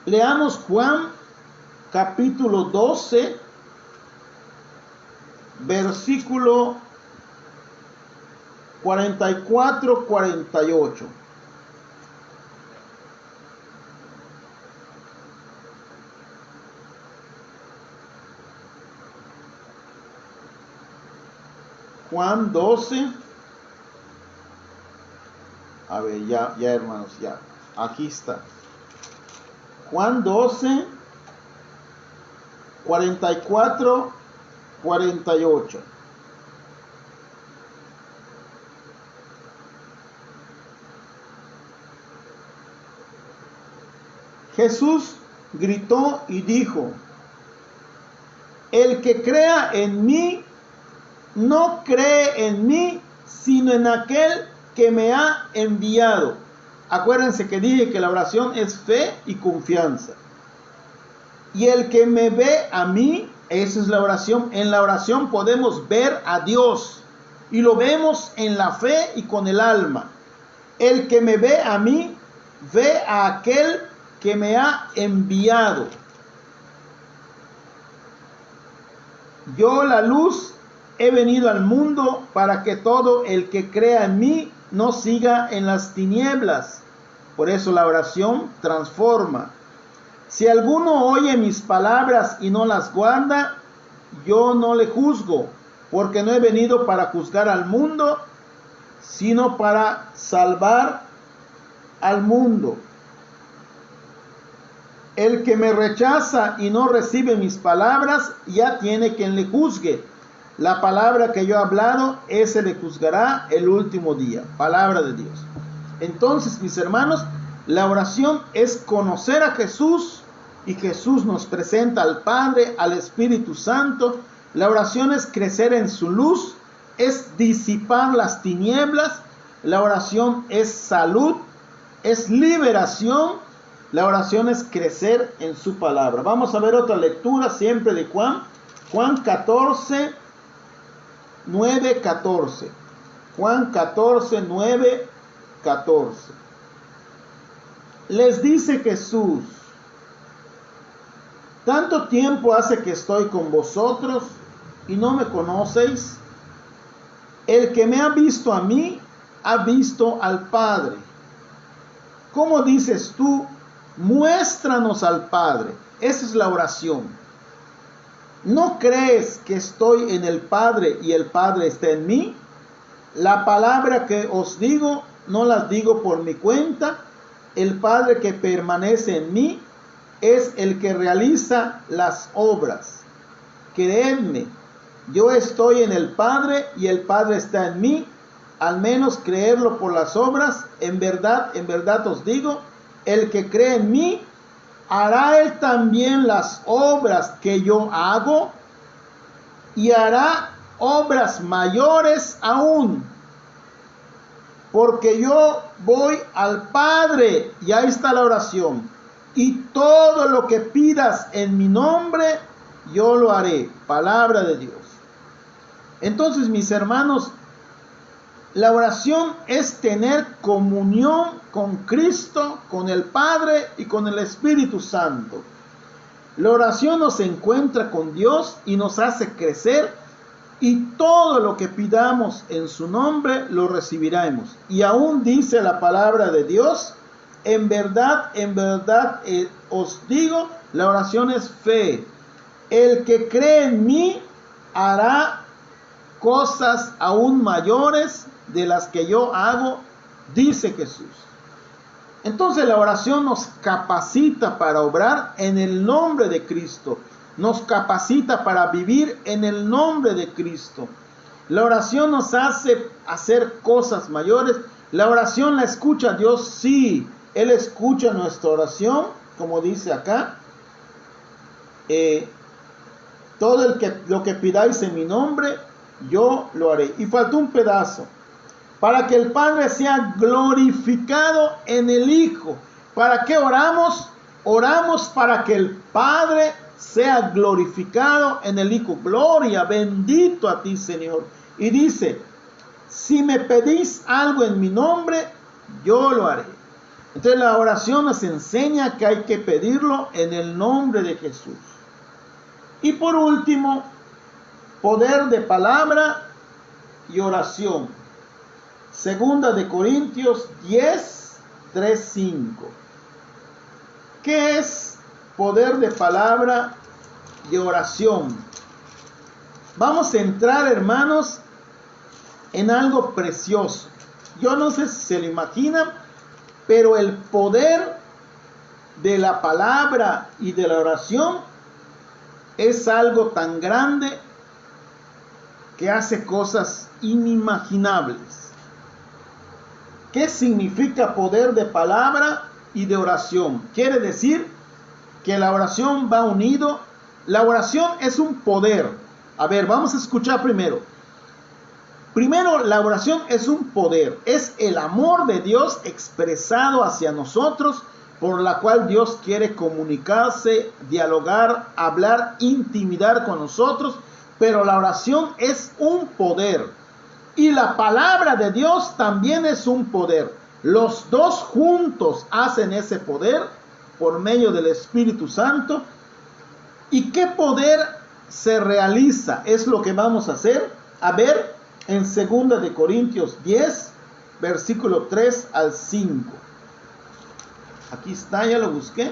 Leamos Juan capítulo 12, versículo 44-48. Juan 12. A ver, ya hermanos, ya. Aquí está. Juan 12, 44, 48. Jesús gritó y dijo: el que crea en mí, no cree en mí, sino en aquel que me ha enviado. Acuérdense que dije que la oración es fe y confianza. Y el que me ve a mí, esa es la oración. En la oración podemos ver a Dios y lo vemos en la fe y con el alma. El que me ve a mí, ve a aquel que me ha enviado. Yo, la luz, he venido al mundo para que todo el que crea en mí no siga en las tinieblas. Por eso la oración transforma. Si alguno oye mis palabras y no las guarda, yo no le juzgo, porque no he venido para juzgar al mundo, sino para salvar al mundo. El que me rechaza y no recibe mis palabras, ya tiene quien le juzgue. La palabra que yo he hablado, ese le juzgará el último día. Palabra de Dios. Entonces, mis hermanos, la oración es conocer a Jesús, y Jesús nos presenta al Padre, al Espíritu Santo, La oración es crecer en su luz, es disipar las tinieblas. La oración es salud, es liberación. La oración es crecer en su palabra. Vamos a ver otra lectura siempre de Juan. Juan 14, 9, 14. Juan 14, 9, 14. Les dice Jesús: ¿tanto tiempo hace que estoy con vosotros y no me conocéis? El que me ha visto a mí, ha visto al Padre. ¿Cómo dices tú? Muéstranos al Padre. Esa es la oración. ¿No crees que estoy en el Padre y el Padre está en mí? La palabra que os digo, no las digo por mi cuenta. El Padre que permanece en mí es el que realiza las obras. Creedme, yo estoy en el Padre y el Padre está en mí. Al menos creerlo por las obras. En verdad os digo, el que cree en mí, hará él también las obras que yo hago, y hará obras mayores aún, porque yo voy al Padre. Y ahí está la oración. Y todo lo que pidas en mi nombre, yo lo haré. Palabra de Dios. Entonces, mis hermanos, la oración es tener comunión con Cristo, con el Padre y con el Espíritu Santo. La oración nos encuentra con Dios y nos hace crecer, y todo lo que pidamos en su nombre lo recibiremos. Y aún dice la palabra de Dios: en verdad os digo, la oración es fe. El que cree en mí hará cosas aún mayores de las que yo hago, dice Jesús. Entonces la oración nos capacita para obrar en el nombre de Cristo. Nos capacita para vivir en el nombre de Cristo. La oración nos hace hacer cosas mayores. La oración la escucha Dios, sí. Él escucha nuestra oración, como dice acá. Todo lo que pidáis en mi nombre, yo lo haré. Y faltó un pedazo. Para que el Padre sea glorificado en el Hijo. ¿Para qué oramos? Oramos para que el Padre sea glorificado en el Hijo. Gloria, bendito a ti, Señor. Y dice: si me pedís algo en mi nombre, yo lo haré. Entonces la oración nos enseña que hay que pedirlo en el nombre de Jesús. Y por último, poder de palabra y oración. Segunda de Corintios 10, 3, 5. ¿Qué es poder de palabra y oración? Vamos a entrar, hermanos, en algo precioso. Yo no sé si se lo imaginan, pero el poder de la palabra y de la oración es algo tan grande que hace cosas inimaginables. ¿Qué significa poder de palabra y de oración? Quiere decir que la oración va unido. La oración es un poder. A ver, vamos a escuchar primero. Primero, la oración es un poder. Es el amor de Dios expresado hacia nosotros, por la cual Dios quiere comunicarse, dialogar, hablar, intimidar con nosotros. Pero la oración es un poder. Y la palabra de Dios también es un poder. Los dos juntos hacen ese poder por medio del Espíritu Santo. ¿Y qué poder se realiza? Es lo que vamos a hacer. A ver, en 2 de Corintios 10, versículo 3 al 5. Aquí está, ya lo busqué.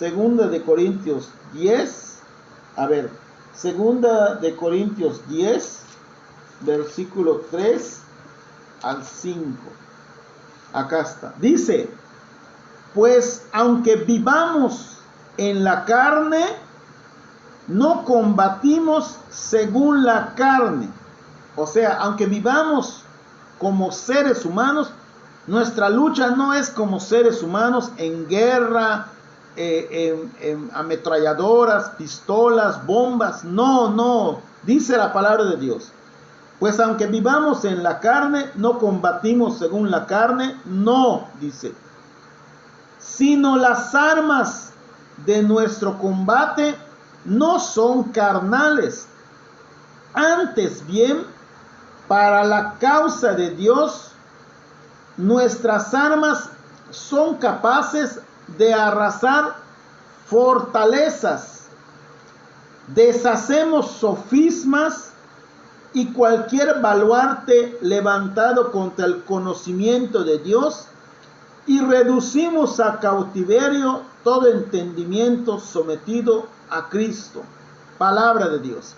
2 de Corintios 10. A ver, 2 de Corintios 10, versículo 3 al 5. Acá está. Dice: pues aunque vivamos en la carne, no combatimos según la carne. O sea, aunque vivamos como seres humanos, nuestra lucha no es como seres humanos en guerra, ametralladoras, pistolas, bombas. No, no, dice la palabra de Dios. Pues aunque vivamos en la carne, no combatimos según la carne, no, dice, sino las armas de nuestro combate no son carnales, antes bien, para la causa de Dios, nuestras armas son capaces de arrasar fortalezas, deshacemos sofismas y cualquier baluarte levantado contra el conocimiento de Dios, y reducimos a cautiverio todo entendimiento sometido a Cristo. Palabra de Dios.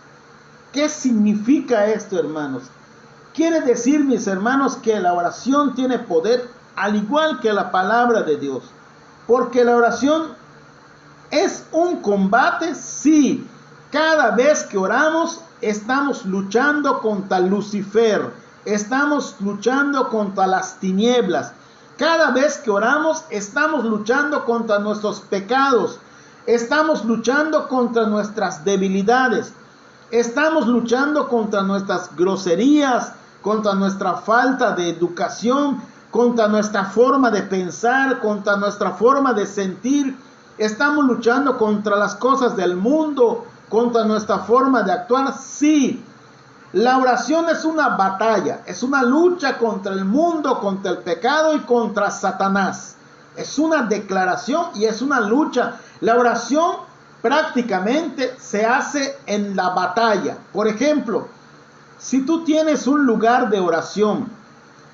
¿Qué significa esto, hermanos? Quiere decir, mis hermanos, que la oración tiene poder al igual que la palabra de Dios. Porque la oración es un combate, sí. Cada vez que oramos, estamos luchando contra Lucifer. Estamos luchando contra las tinieblas. Cada vez que oramos, estamos luchando contra nuestros pecados. Estamos luchando contra nuestras debilidades. Estamos luchando contra nuestras groserías, contra nuestra falta de educación, contra nuestra forma de pensar, contra nuestra forma de sentir. Estamos luchando contra las cosas del mundo, contra nuestra forma de actuar. Sí, la oración es una batalla, es una lucha contra el mundo, contra el pecado y contra Satanás. Es una declaración y es una lucha. La oración prácticamente se hace en la batalla. Por ejemplo, si tú tienes un lugar de oración,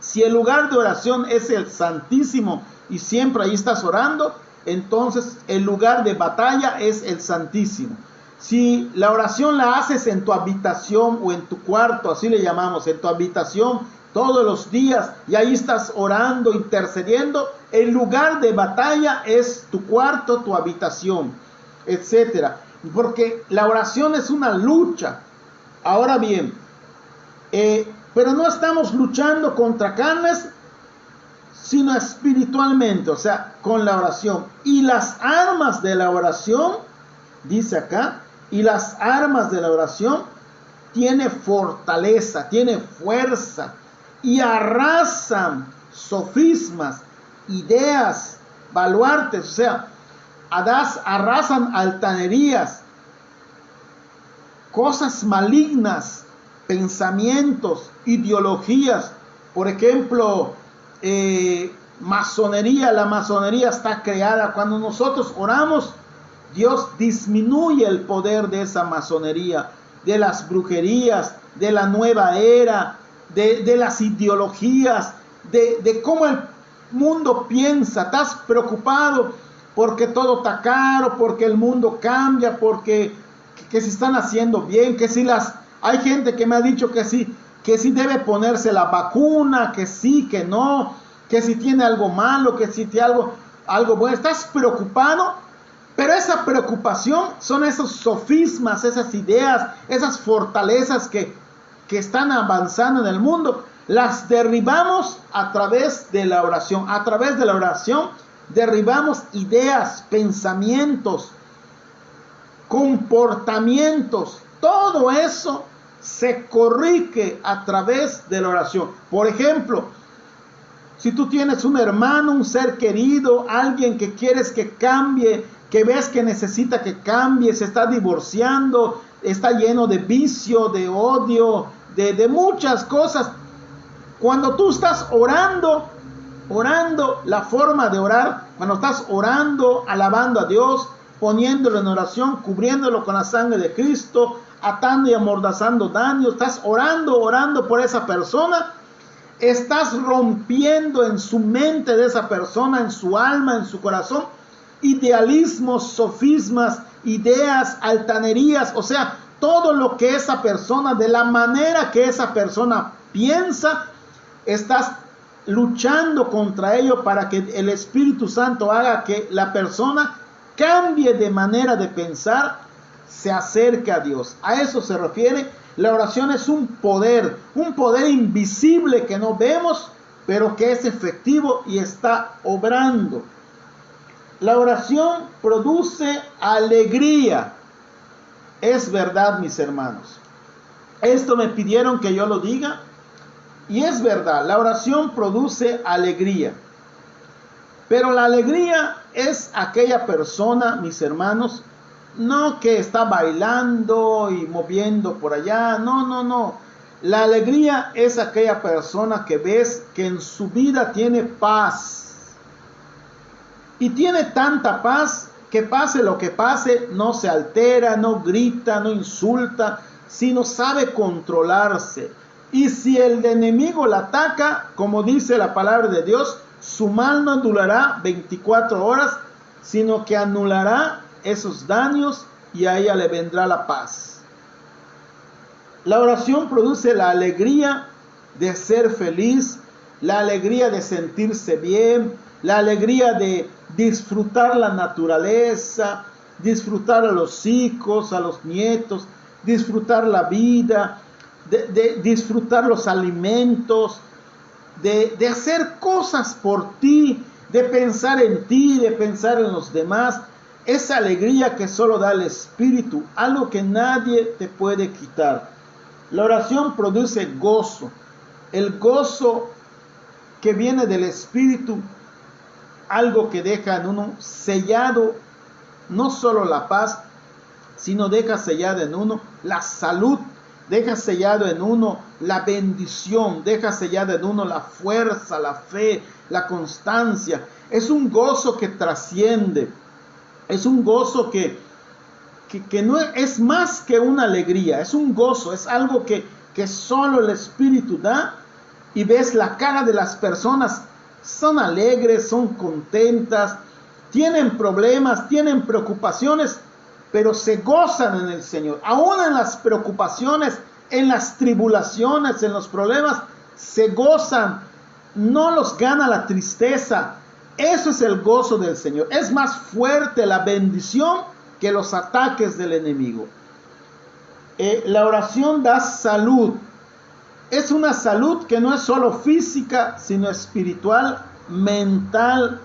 si el lugar de oración es el Santísimo y siempre ahí estás orando, entonces el lugar de batalla es el Santísimo. Si la oración la haces en tu habitación o en tu cuarto, así le llamamos, en tu habitación todos los días, y ahí estás orando, intercediendo, el lugar de batalla es tu cuarto, tu habitación, etcétera. Porque la oración es una lucha. Ahora bien, pero no estamos luchando contra carnes, sino espiritualmente, o sea, con la oración. Y las armas de la oración, dice acá, y las armas de la oración tiene fortaleza, tiene fuerza, y arrasan sofismas, ideas, baluartes, o sea, arrasan altanerías, cosas malignas, pensamientos, ideologías. Por ejemplo, masonería. La masonería está creada. Cuando nosotros oramos, Dios disminuye el poder de esa masonería, de las brujerías, de la nueva era, de las ideologías, de cómo el mundo piensa. Estás preocupado porque todo está caro, porque el mundo cambia, porque que si están haciendo bien, que si hay gente que me ha dicho que sí debe ponerse la vacuna, que sí, que no, que si tiene algo malo, que si tiene algo bueno. Estás preocupado, pero esa preocupación son esos sofismas, esas ideas, esas fortalezas que están avanzando en el mundo. Las derribamos a través de la oración. A través de la oración derribamos ideas, pensamientos, comportamientos. Todo eso se corrige a través de la oración. Por ejemplo, si tú tienes un hermano, un ser querido, alguien que quieres que cambie, que ves que necesita que cambie, se está divorciando, está lleno de vicio, de odio, de muchas cosas. Cuando tú estás orando, la forma de orar, cuando estás orando, alabando a Dios, poniéndolo en oración, cubriéndolo con la sangre de Cristo, atando y amordazando daños, estás orando por esa persona, estás rompiendo en su mente de esa persona, en su alma, en su corazón, idealismos, sofismas, ideas, altanerías, o sea, todo lo que esa persona, de la manera que esa persona piensa, estás luchando contra ello para que el Espíritu Santo haga que la persona cambie de manera de pensar, se acerque a Dios. A eso se refiere. La oración es un poder invisible que no vemos, pero que es efectivo y está obrando. La oración produce alegría. Es verdad, mis hermanos. Esto me pidieron que yo lo diga. Y es verdad, la oración produce alegría. Pero la alegría es aquella persona, mis hermanos, no que está bailando y moviendo por allá. No. La alegría es aquella persona que ves que en su vida tiene paz. Y tiene tanta paz que pase lo que pase, no se altera, no grita, no insulta, sino sabe controlarse. Y si el enemigo la ataca, como dice la palabra de Dios, su mal no durará 24 horas, sino que anulará esos daños y a ella le vendrá la paz. La oración produce la alegría de ser feliz, la alegría de sentirse bien, la alegría de disfrutar la naturaleza, disfrutar a los hijos, a los nietos, disfrutar la vida, de disfrutar los alimentos, de hacer cosas por ti, de pensar en ti, de pensar en los demás. Esa alegría que solo da el Espíritu, algo que nadie te puede quitar. La oración produce gozo, el gozo que viene del Espíritu, algo que deja en uno sellado no solo la paz, sino deja sellado en uno la salud, deja sellado en uno la bendición, deja sellado en uno la fuerza, la fe, la constancia. Es un gozo que trasciende, es un gozo que no es más que una alegría, es un gozo, es algo que solo el Espíritu da. Y ves la cara de las personas, son alegres, son contentas, tienen problemas, tienen preocupaciones, pero se gozan en el Señor. Aún en las preocupaciones, en las tribulaciones, en los problemas, se gozan. No los gana la tristeza. Eso es el gozo del Señor. Es más fuerte la bendición que los ataques del enemigo. La oración da salud. Es una salud que no es solo física, sino espiritual, mental,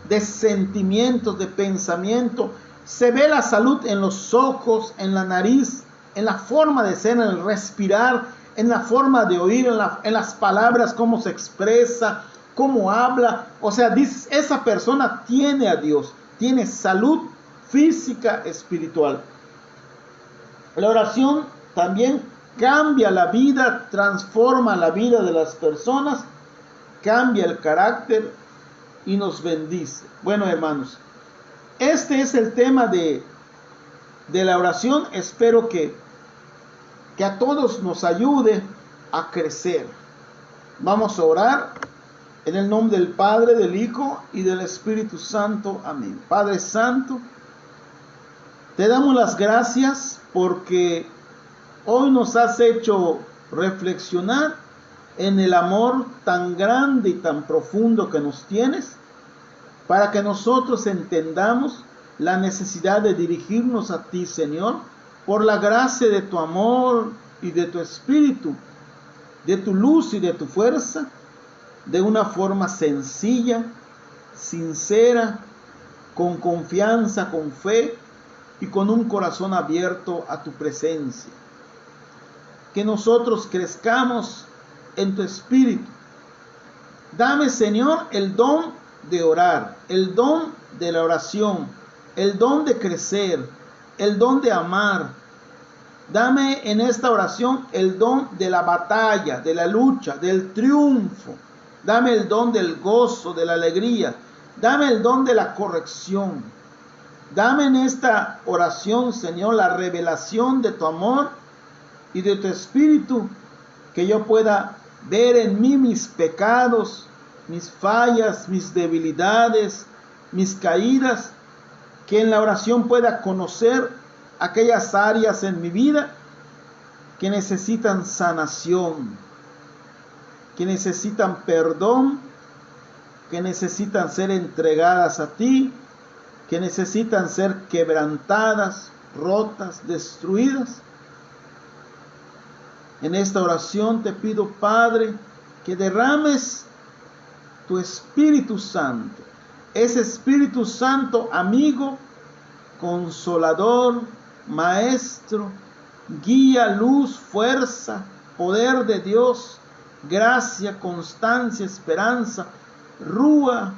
de sentimientos, de pensamiento. Se ve la salud en los ojos, en la nariz, en la forma de ser, en el respirar, en la forma de oír, en las palabras, cómo se expresa, cómo habla. O sea, dices, esa persona tiene a Dios, tiene salud física, espiritual. La oración también cambia la vida, transforma la vida de las personas, cambia el carácter y nos bendice. Bueno, hermanos, este es el tema de la oración. Espero que a todos nos ayude a crecer. Vamos a orar en el nombre del Padre, del Hijo y del Espíritu Santo. Amén. Padre Santo, te damos las gracias porque hoy nos has hecho reflexionar en el amor tan grande y tan profundo que nos tienes, para que nosotros entendamos la necesidad de dirigirnos a ti, Señor, por la gracia de tu amor y de tu Espíritu, de tu luz y de tu fuerza, de una forma sencilla, sincera, con confianza, con fe y con un corazón abierto a tu presencia. Que nosotros crezcamos en tu Espíritu. Dame, Señor, el don de orar, el don de la oración, el don de crecer, el don de amar. Dame en esta oración el don de la batalla, de la lucha, del triunfo. Dame el don del gozo, de la alegría. Dame el don de la corrección. Dame en esta oración, Señor, la revelación de tu amor y de tu Espíritu, que yo pueda ver en mí mis pecados, mis fallas, mis debilidades, mis caídas, que en la oración pueda conocer aquellas áreas en mi vida que necesitan sanación, que necesitan perdón, que necesitan ser entregadas a ti, que necesitan ser quebrantadas, rotas, destruidas. En esta oración te pido, Padre, que derrames tu Espíritu Santo ese Espíritu Santo, amigo, consolador, maestro, guía, luz, fuerza, poder de Dios, gracia, constancia, esperanza, rúa,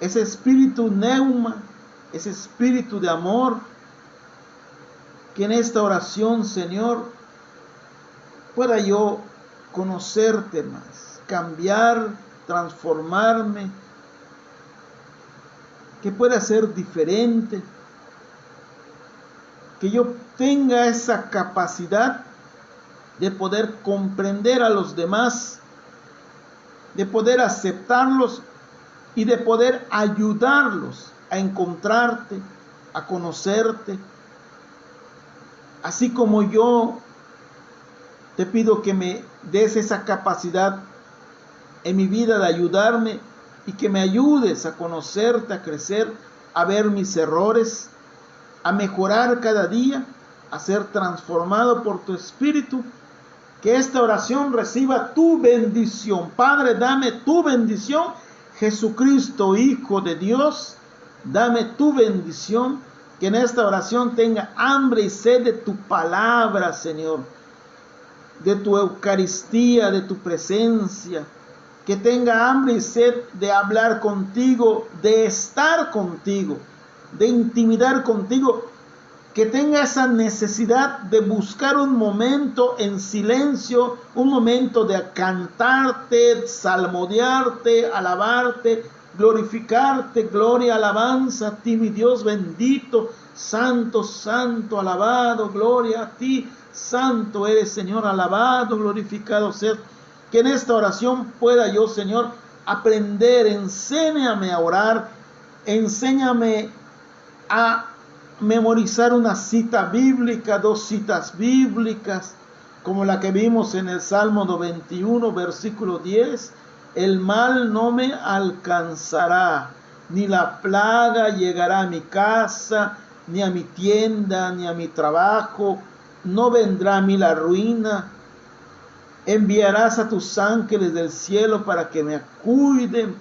ese espíritu neuma, ese espíritu de amor, que en esta oración, Señor, pueda yo conocerte más, cambiar, transformarme, que pueda ser diferente, que yo tenga esa capacidad de poder comprender a los demás, de poder aceptarlos y de poder ayudarlos a encontrarte, a conocerte. Así como yo te pido que me des esa capacidad en mi vida de ayudarme y que me ayudes a conocerte, a crecer, a ver mis errores, a mejorar cada día, a ser transformado por tu Espíritu. Que esta oración reciba tu bendición. Padre, dame tu bendición. Jesucristo, Hijo de Dios, dame tu bendición. Que en esta oración tenga hambre y sed de tu palabra, Señor, de tu Eucaristía, de tu presencia. Que tenga hambre y sed de hablar contigo, de estar contigo, de intimidar contigo. Que tenga esa necesidad de buscar un momento en silencio, un momento de cantarte, salmodiarte, alabarte, glorificarte, gloria, alabanza a ti, mi Dios bendito, santo, santo, alabado, gloria a ti, santo eres, Señor, alabado, glorificado sea. Que en esta oración pueda yo, Señor, aprender, enséñame a orar, enséñame a memorizar una cita bíblica, 2 citas bíblicas, como la que vimos en el Salmo 91, versículo 10. El mal no me alcanzará, ni la plaga llegará a mi casa, ni a mi tienda, ni a mi trabajo. No vendrá a mí la ruina. Enviarás a tus ángeles del cielo para que me cuiden.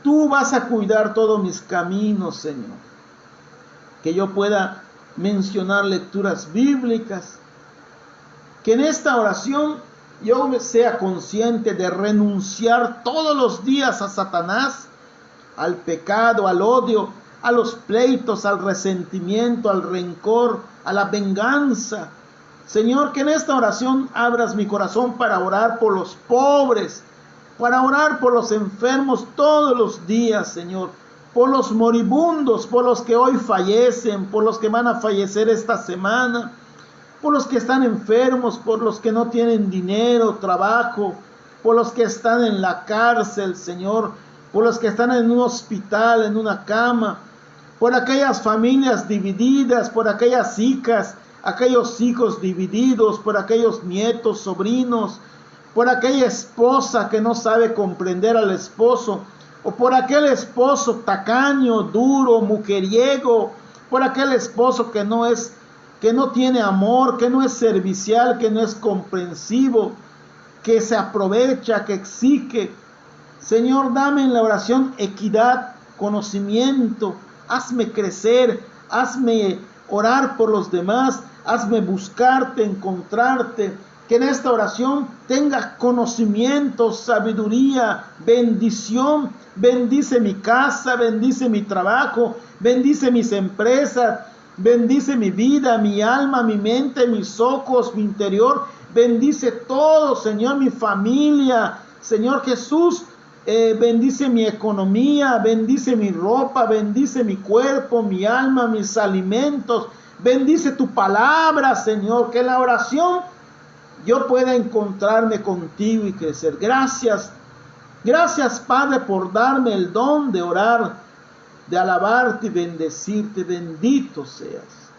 Tú vas a cuidar todos mis caminos, Señor. Que yo pueda mencionar lecturas bíblicas. Que en esta oración yo sea consciente de renunciar todos los días a Satanás, al pecado, al odio, a los pleitos, al resentimiento, al rencor, a la venganza. Señor, que en esta oración abras mi corazón para orar por los pobres, para orar por los enfermos todos los días, Señor, por los moribundos, por los que hoy fallecen, por los que van a fallecer esta semana, por los que están enfermos, por los que no tienen dinero, trabajo, por los que están en la cárcel, Señor, por los que están en un hospital, en una cama, por aquellas familias divididas, por aquellas hijas, aquellos hijos divididos, por aquellos nietos, sobrinos, por aquella esposa que no sabe comprender al esposo, o por aquel esposo tacaño, duro, mujeriego, por aquel esposo que no tiene amor, que no es servicial, que no es comprensivo, que se aprovecha, que exige. Señor, dame en la oración equidad, conocimiento, hazme crecer, hazme orar por los demás, hazme buscarte, encontrarte. Que en esta oración tenga conocimiento, sabiduría, bendición. Bendice mi casa, bendice mi trabajo, bendice mis empresas, bendice mi vida, mi alma, mi mente, mis ojos, mi interior. Bendice todo, Señor, mi familia. Señor Jesús, bendice mi economía, bendice mi ropa, bendice mi cuerpo, mi alma, mis alimentos. Bendice tu palabra, Señor, que en la oración yo pueda encontrarme contigo y crecer. Gracias, gracias, Padre, por darme el don de orar, de alabarte y bendecirte. Bendito seas.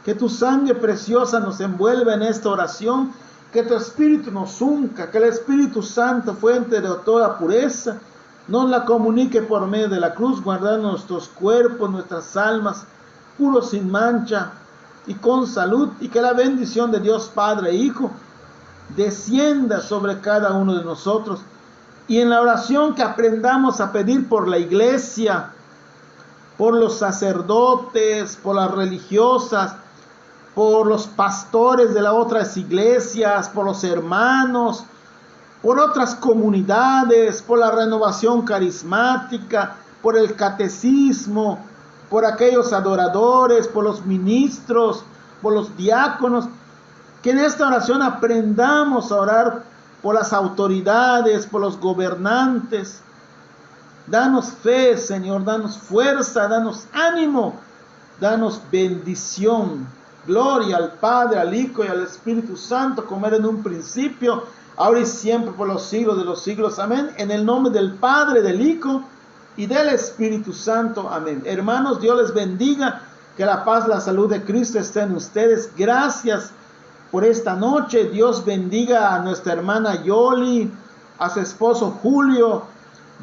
Que tu sangre preciosa nos envuelva en esta oración, que tu Espíritu nos unja, que el Espíritu Santo, fuente de toda pureza, nos la comunique por medio de la cruz, guardando nuestros cuerpos, nuestras almas, puros sin mancha y con salud, y que la bendición de Dios Padre e Hijo descienda sobre cada uno de nosotros, Y en la oración que aprendamos a pedir por la iglesia, por los sacerdotes, por las religiosas, por los pastores de las otras iglesias, por los hermanos, por otras comunidades, por la renovación carismática, por el catecismo, por aquellos adoradores, por los ministros, por los diáconos, que en esta oración aprendamos a orar por las autoridades, por los gobernantes. Danos fe, Señor, danos fuerza, danos ánimo, danos bendición. Gloria al Padre, al Hijo y al Espíritu Santo, como era en un principio, ahora y siempre, por los siglos de los siglos. Amén. En el nombre del Padre, del Hijo y del Espíritu Santo. Amén. Hermanos, Dios les bendiga. Que la paz, la salud de Cristo esté en ustedes. Gracias por esta noche. Dios bendiga a nuestra hermana Yoli, a su esposo Julio.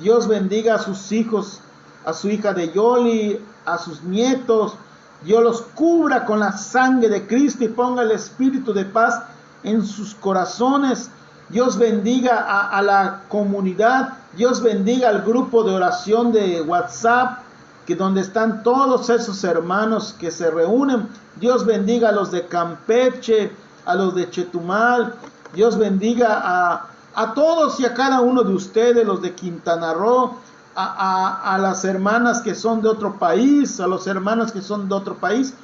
Dios bendiga a sus hijos, a su hija de Yoli, a sus nietos. Dios los cubra con la sangre de Cristo y ponga el espíritu de paz en sus corazones. Dios bendiga a la comunidad. Dios bendiga al grupo de oración de WhatsApp, que donde están todos esos hermanos que se reúnen. Dios bendiga a los de Campeche, a los de Chetumal. Dios bendiga a todos y a cada uno de ustedes, los de Quintana Roo, a las hermanas que son de otro país, a los hermanos que son de otro país.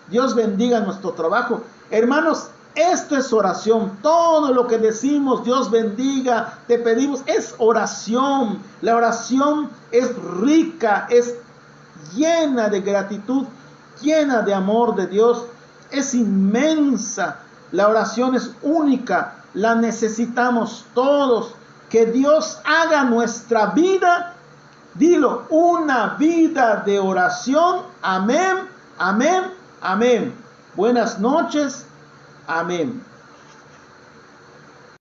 Dios bendiga nuestro trabajo. Hermanos, esto es oración. Todo lo que decimos, Dios bendiga, te pedimos, es oración. La oración es rica, es llena de gratitud, llena de amor de Dios. Es inmensa. La oración es única. La necesitamos todos. Que Dios haga nuestra vida, dilo, una vida de oración. Amén, amén, amén. Buenas noches. Amén.